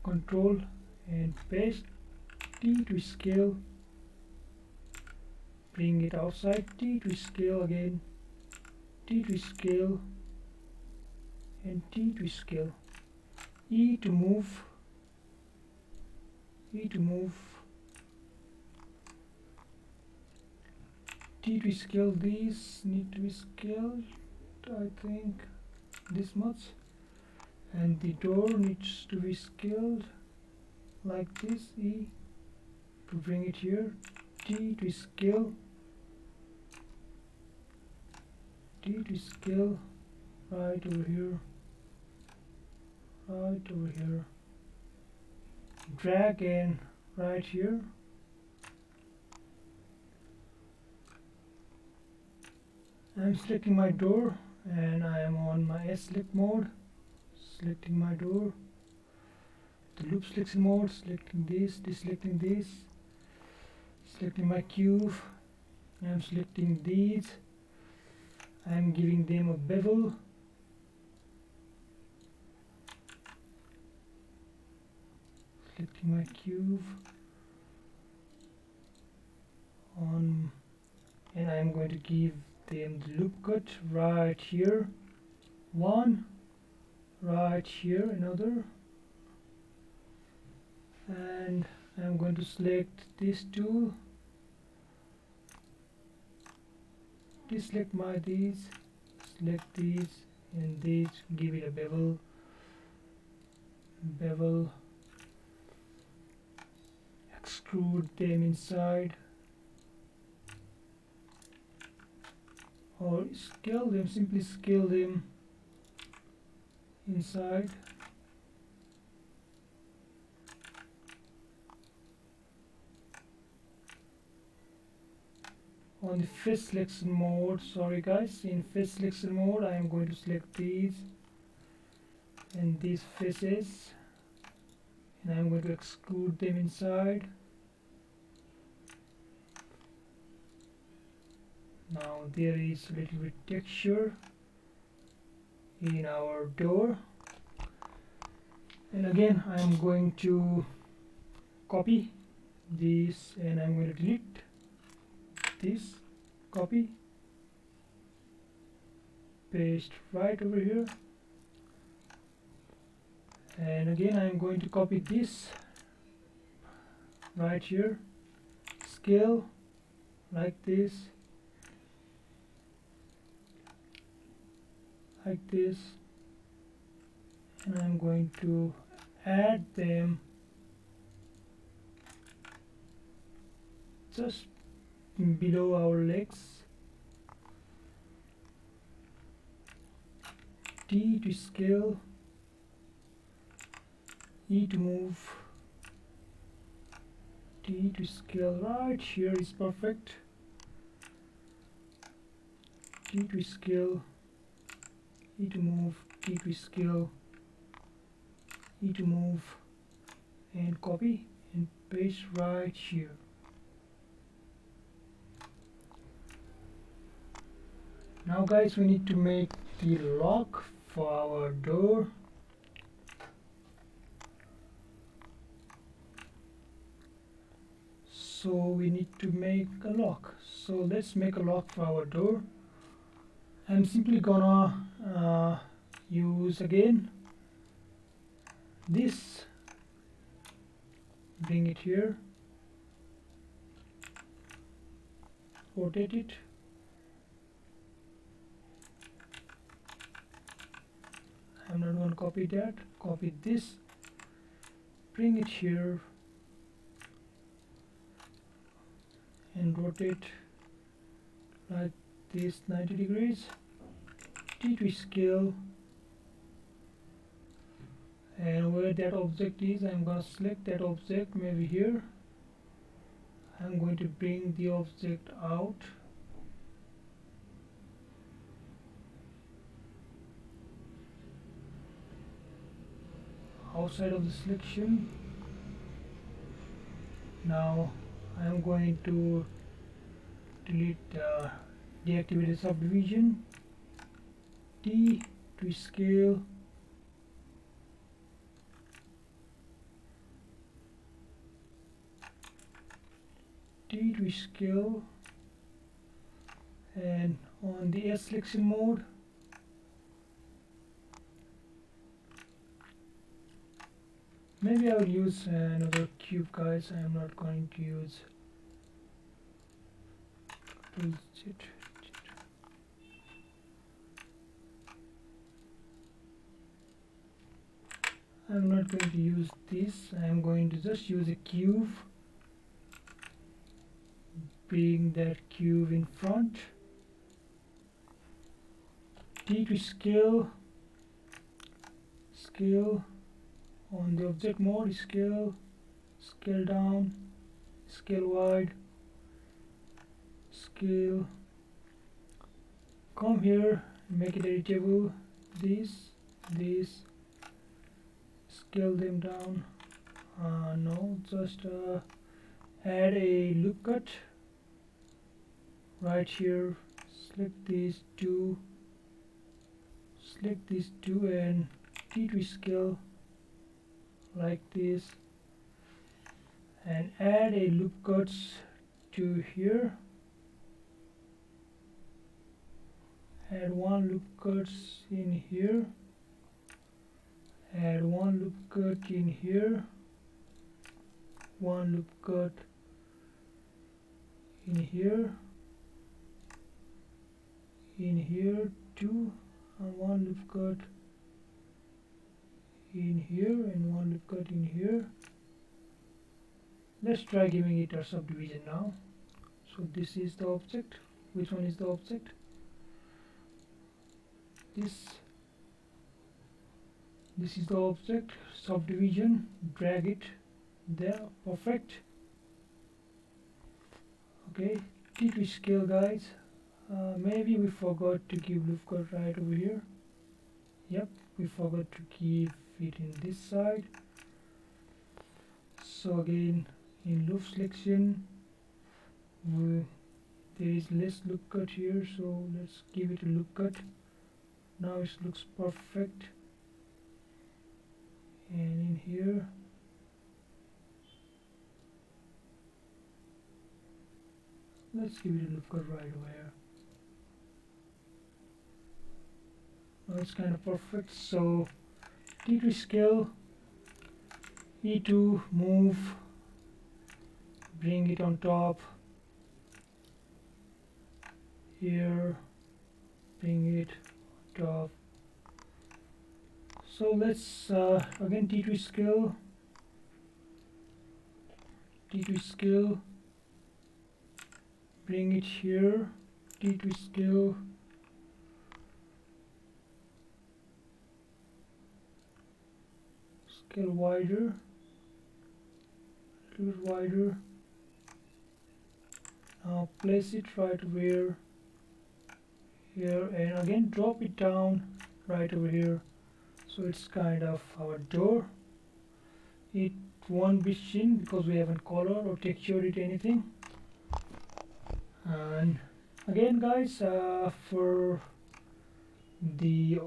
control and paste. T to scale, bring it outside. T to scale again, T to scale, and T to scale. E to move, T to scale. These need to be scaled, I think this much, and the door needs to be scaled like this. E to bring it here, T to scale, right over here, drag and right here. I'm selecting my door and I am on my S-select mode, selecting my door, the loop selection mode, selecting this, deselecting this, selecting my cube. I'm selecting these, I'm giving them a bevel, selecting my cube on, and I'm going to give them the loop cut right here, one, right here another, and I'm going to select this tool, deselect my these, select these and these, give it a bevel, extrude them inside, or scale them, simply scale them inside. On the face selection mode, sorry guys, in face selection mode I am going to select these and these faces, and I am going to extrude them inside. Now there is a little bit texture in our door, and again I am going to copy this and I'm going to delete this, copy, paste right over here, and again I am going to copy this right here, scale like this, and I'm going to add them just below our legs. T to scale, E to move, T to scale right here is perfect, T to scale, E to move, T to scale, E to move, and copy and paste right here. Now guys, we need to make the lock for our door. So we need to make a lock. So let's make a lock for our door. I'm simply gonna use again this, bring it here, rotate it, I'm not going to copy that, copy this, bring it here and rotate like this 90 degrees, T to scale, and where that object is I'm going to select that object, maybe here. I'm going to bring the object out, outside of the selection. Now I am going to delete deactivated subdivision, T to scale, T to scale, and on the S selection mode Maybe I will use another cube, guys. I am not going to use I'm not going to use this. I am going to just use a cube, bring that cube in front. T to scale on the object mode, scale down, scale wide, scale, come here, make it editable, this, scale them down. No, just add a loop cut right here, select these two and T to scale like this, and add a loop cuts to here, add one loop cuts in here, add one loop cut in here, one loop cut in here too, and one loop cut in here and one loop cut in here. Let's try giving it a subdivision now. So this is the object. Which one is the object? This is the object. Subdivision, drag it there, perfect. Okay, T to scale, guys. Maybe we forgot to give loop cut right over here. Yep, we forgot to keep it in this side. So again, in loop selection, there is less loop cut here, so let's give it a loop cut. Now it looks perfect. And in here, let's give it a loop cut right over here. Now it's kind of perfect. So T to scale, E to move, bring it on top here, bring it on top. So let's again T to scale, bring it here, T to scale, scale wider, a little bit wider. Now place it right where here, and again drop it down right over here, so it's kind of our door. It won't be seen because we haven't colored or textured it anything. And again, guys, for these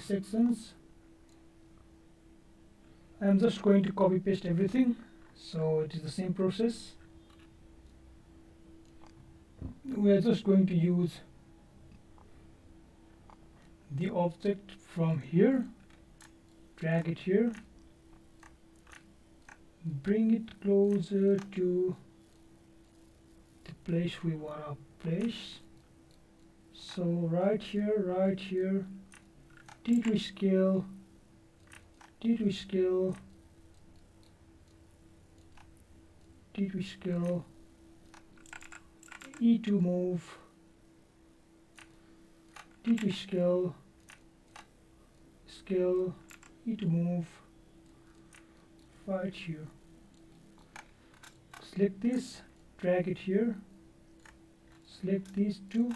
sections, I'm just going to copy paste everything, so it is the same process. We are just going to use the object from here, drag it here, bring it closer to the place we want to place. So right here, T to scale, T to scale, T to scale, E to move, T to scale, scale, E to move, right here. Select this, drag it here, select these two,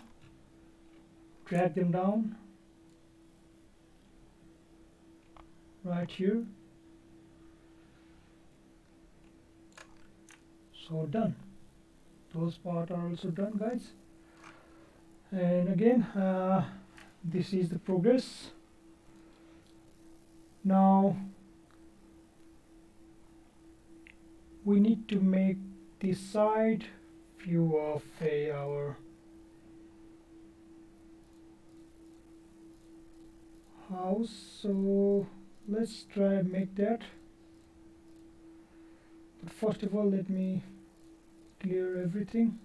drag them down, right here. So done. Those parts are also done, guys. And again, this is the progress. Now we need to make the side view of our house. So let's try make that. But first of all, let me clear everything.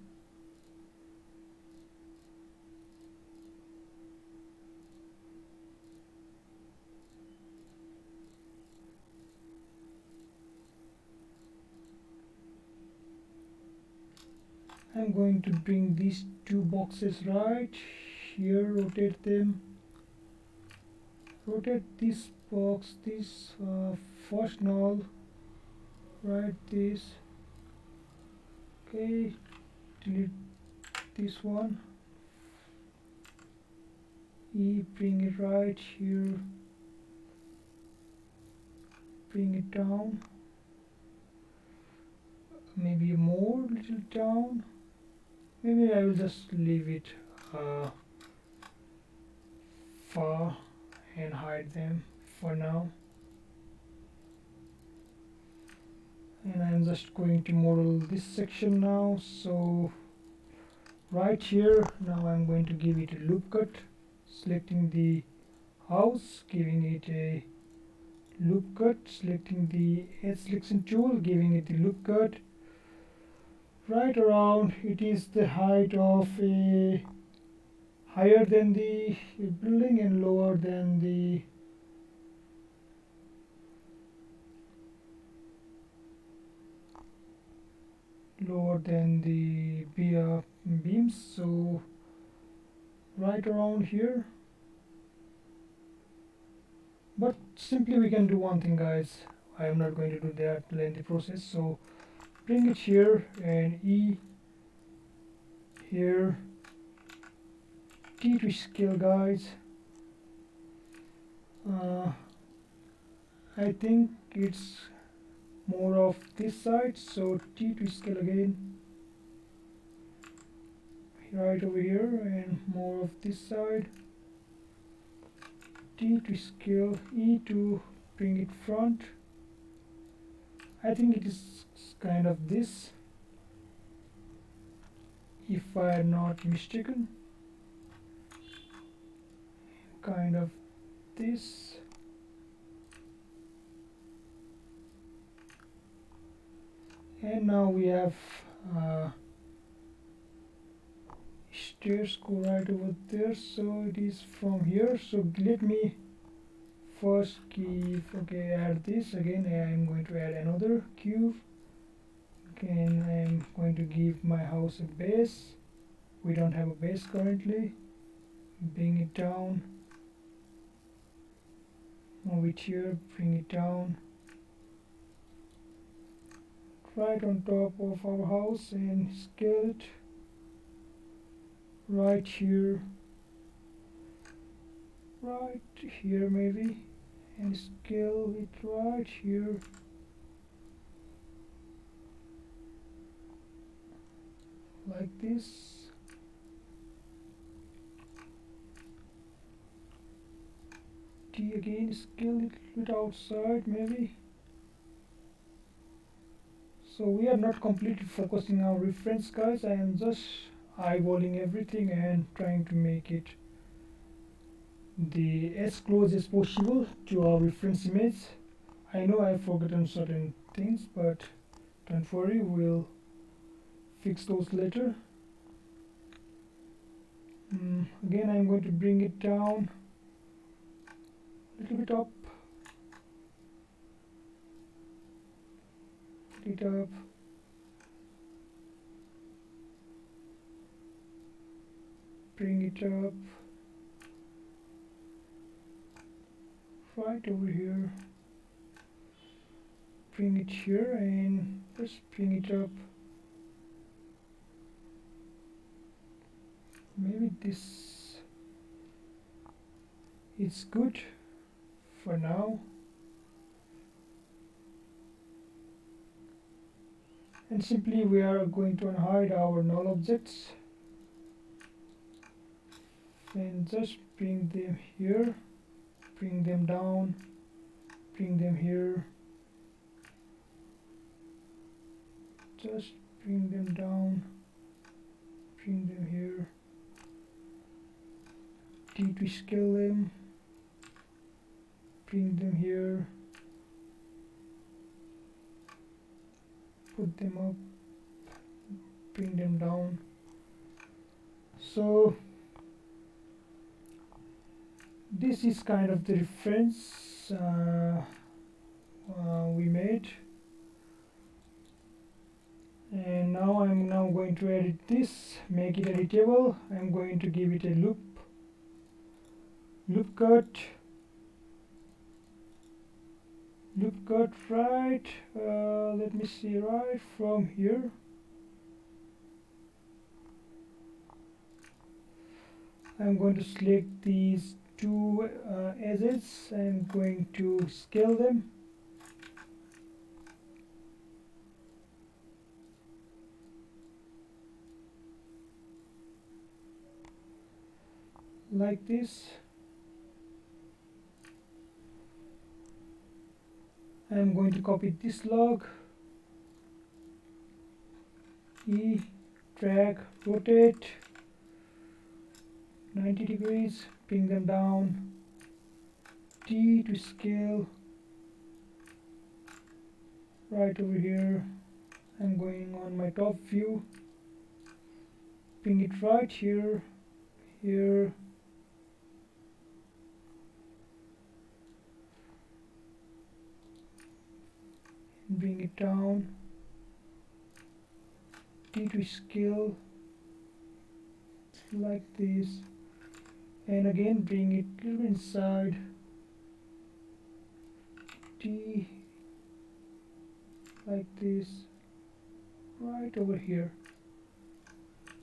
I'm going to bring these two boxes right here, rotate them, rotate this box, this first null, right this, okay, delete this one, bring it right here, bring it down, maybe more little down, maybe I will just leave it far and hide them for now. And I'm just going to model this section now. So right here, now I'm going to give it a loop cut, selecting the house, giving it a loop cut, selecting the edge selection tool, giving it the loop cut right around. It is the height of a higher than the building and lower than the beams, so right around here. But simply we can do one thing, guys. I am not going to do that lengthy process, so bring it here and here, T to scale, guys. I think it's more of this side, so T to scale again right over here, and more of this side, T to scale, E to bring it front. I think it is kind of this, if I am not mistaken, kind of this. And now we have stairs go right over there, so it is from here. So let me first give, okay, add this again. I am going to add another cube. Again, I am going to give my house a base. We don't have a base currently. Bring it down, move it here, bring it down right on top of our house and scale it right here maybe, and scale it right here like this. T again, scale it a bit outside maybe. So we are not completely focusing our reference, guys. I am just eyeballing everything and trying to make it as close as possible to our reference image. I know I've forgotten certain things, but don't worry, we'll fix those later. Again, I'm going to bring it down a little bit up, it up, bring it up right over here, bring it here, and just bring it up. Maybe this is good for now. And simply we are going to hide our null objects and just bring them here, bring them down, bring them here, just bring them down, bring them here, T to scale them, bring them here, put them up, bring them down. So this is kind of the reference we made, and now I'm going to edit this, make it editable. I'm going to give it a loop cut, right, let me see, right from here. I'm going to select these two edges. I'm going to scale them. Like this. I'm going to copy this log, E, drag, rotate 90 degrees, bring them down, T to scale, right over here. I'm going on my top view, bring it right here, here, bring it down, T to scale, like this, and again bring it a little inside, T, like this, right over here.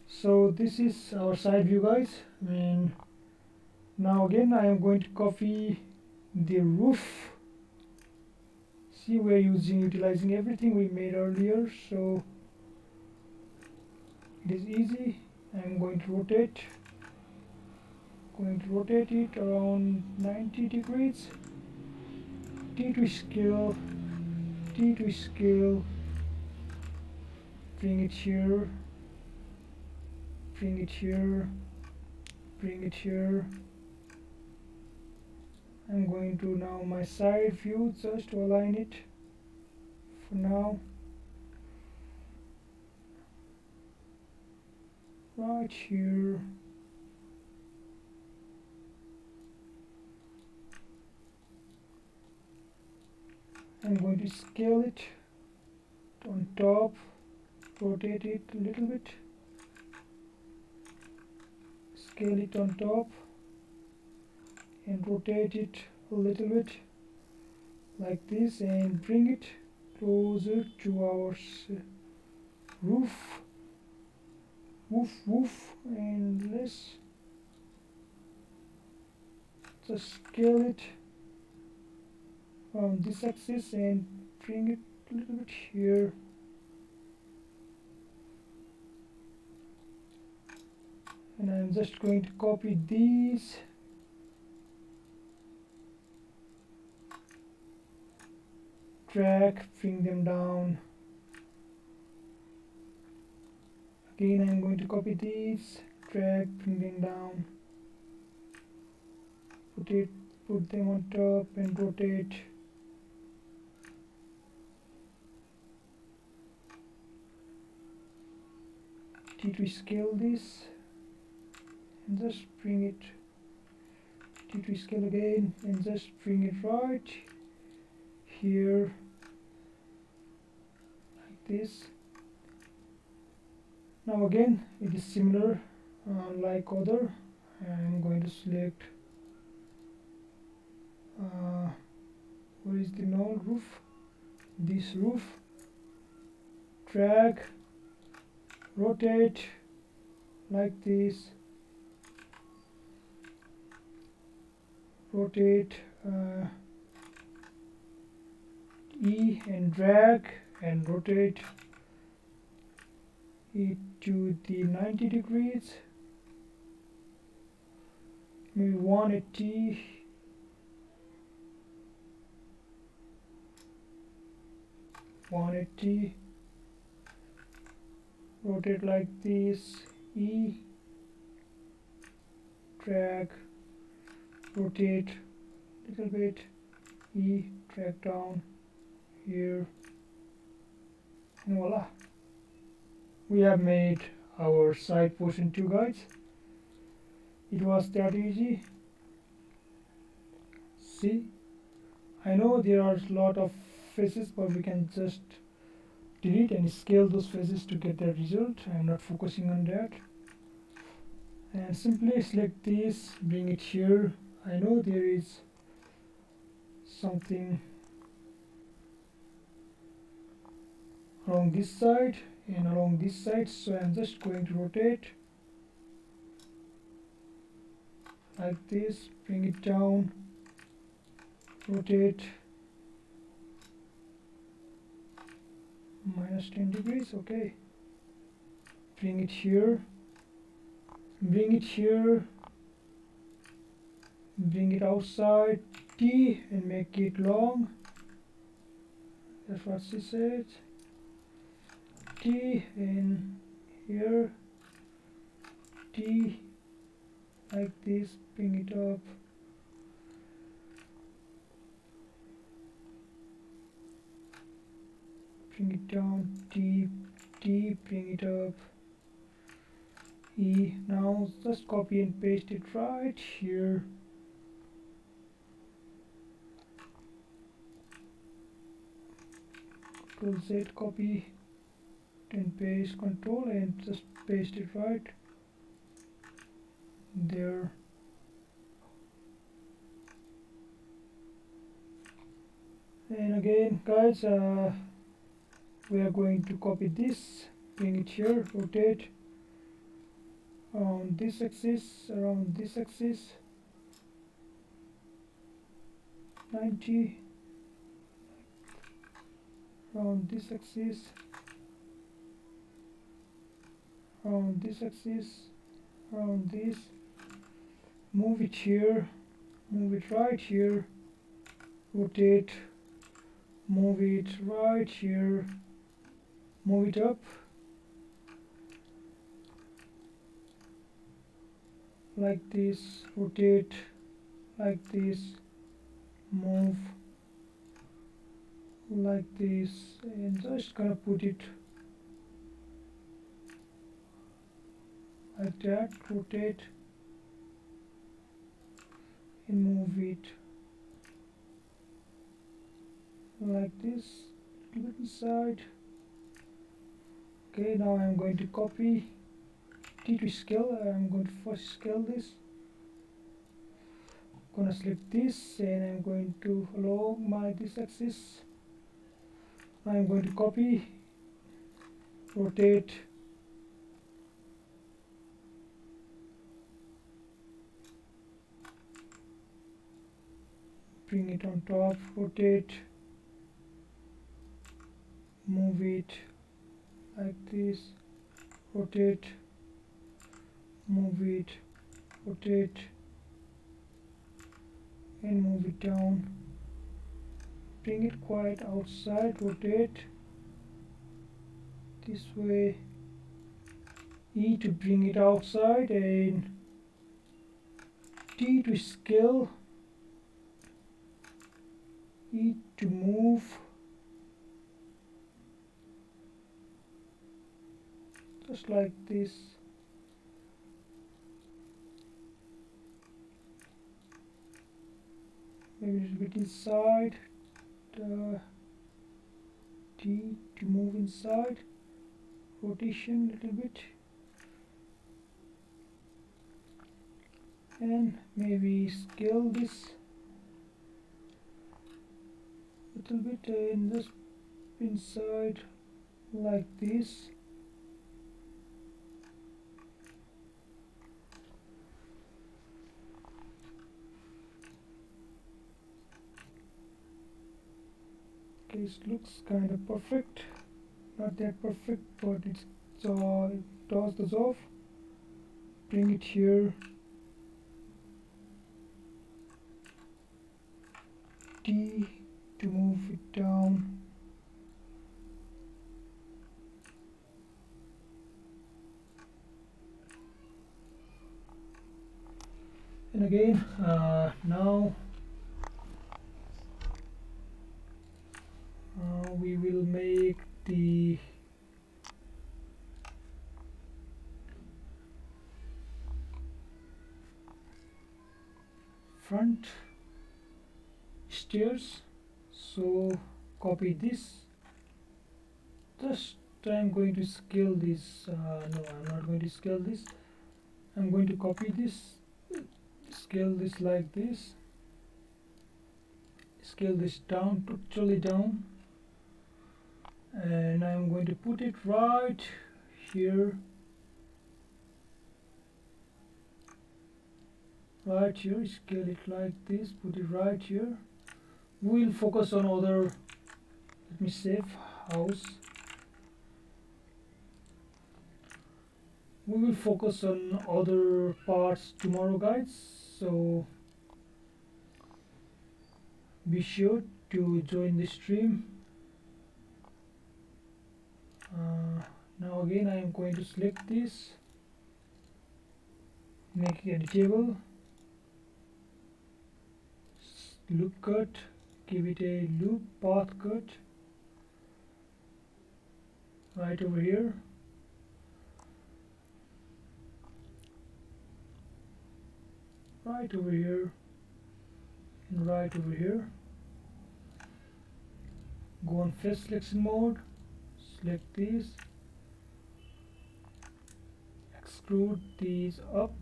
So this is our side view, guys. And now again I am going to copy the roof. See, we're utilizing everything we made earlier, so it is easy. I'm going to rotate it around 90 degrees, T to scale, bring it here, bring it here, bring it here. I'm going to now my side view just to align it for now, right here. I'm going to scale it on top, rotate it a little bit, scale it on top, and rotate it a little bit like this, and bring it closer to our roof. Woof, and let's just scale it on this axis and bring it a little bit here. And I'm just going to copy these, drag, bring them down. Again I'm going to copy these, drag, bring them down, put them on top and rotate. T to scale this and just bring it, T to scale again and just bring it right here like this. Now again it is similar like other. I'm going to select where is the null roof, this roof, drag, rotate like this, rotate E and drag and rotate it to the 90 degrees, maybe 180, rotate like this, E, drag, rotate little bit, E, drag down here, and voila, we have made our side portion too, guys. It was that easy. See, I know there are a lot of faces, but we can just delete and scale those faces to get the result. I'm not focusing on that. And simply select this, bring it here. I know there is something along this side and along this side, so I'm just going to rotate like this, bring it down, rotate -10 degrees. Okay, bring it here, bring it here, bring it outside T and make it long. That's what she said. T in here, T like this, bring it up, bring it down, T, T, bring it up, E. Now just copy and paste it right here. Control Z, copy and paste, control and just paste it right there. And again, guys, we are going to copy this, bring it here, rotate around this axis, 90, around this axis, around this axis, around this, move it here, move it right here, rotate, move it right here, move it up like this, rotate like this, move like this, and just gonna put it like that, rotate and move it like this, little inside. Okay, now I'm going to copy T to scale. I'm going to first scale this. I'm gonna select this and I'm going to along my this axis. I'm going to copy, rotate, bring it on top, rotate, move it like this, rotate, move it, rotate and move it down, bring it quite outside, rotate this way, E to bring it outside and T to scale, E to move, just like this. Maybe a little bit inside, T to move inside, rotation a little bit, and maybe scale this a little bit and just inside like this. It looks kind of perfect, not that perfect, but it does the job. Bring it here, T to move it down, and again now we will make the front stairs. So copy this. Just I'm going to scale this. No, I'm not going to scale this. I'm going to copy this, scale this like this, scale this down, totally down, and I'm going to put it right here, scale it like this, put it right here. We'll focus on other, let me save house. We will focus on other parts tomorrow, guys, so be sure to join the stream. Now again I am going to select this, make it editable, loop cut, give it a loop path cut right over here. Right over here and right over here. Go on face selection mode, select these, extrude these up,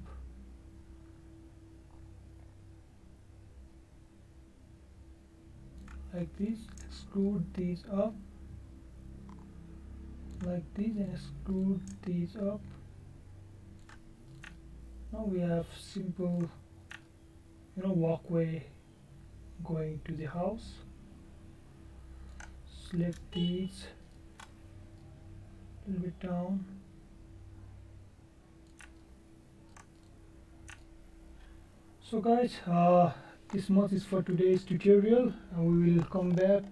like this, extrude these up like this, and extrude these up. Now we have simple, walkway going to the house. Select these a little bit down. So guys, this much is for today's tutorial, and we will come back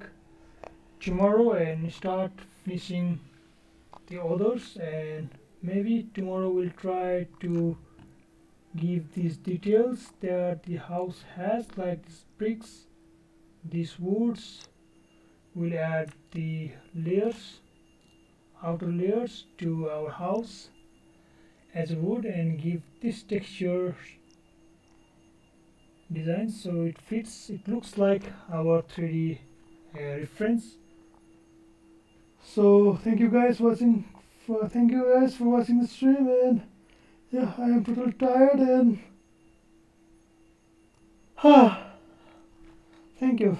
tomorrow and start finishing the others, and maybe tomorrow we'll try to give these details that the house has, like these bricks, these woods. We'll add the layers, outer layers to our house as a wood, and give this texture design so it fits, it looks like our 3D reference. So thank you guys for watching the stream, and yeah, I am totally tired, and thank you.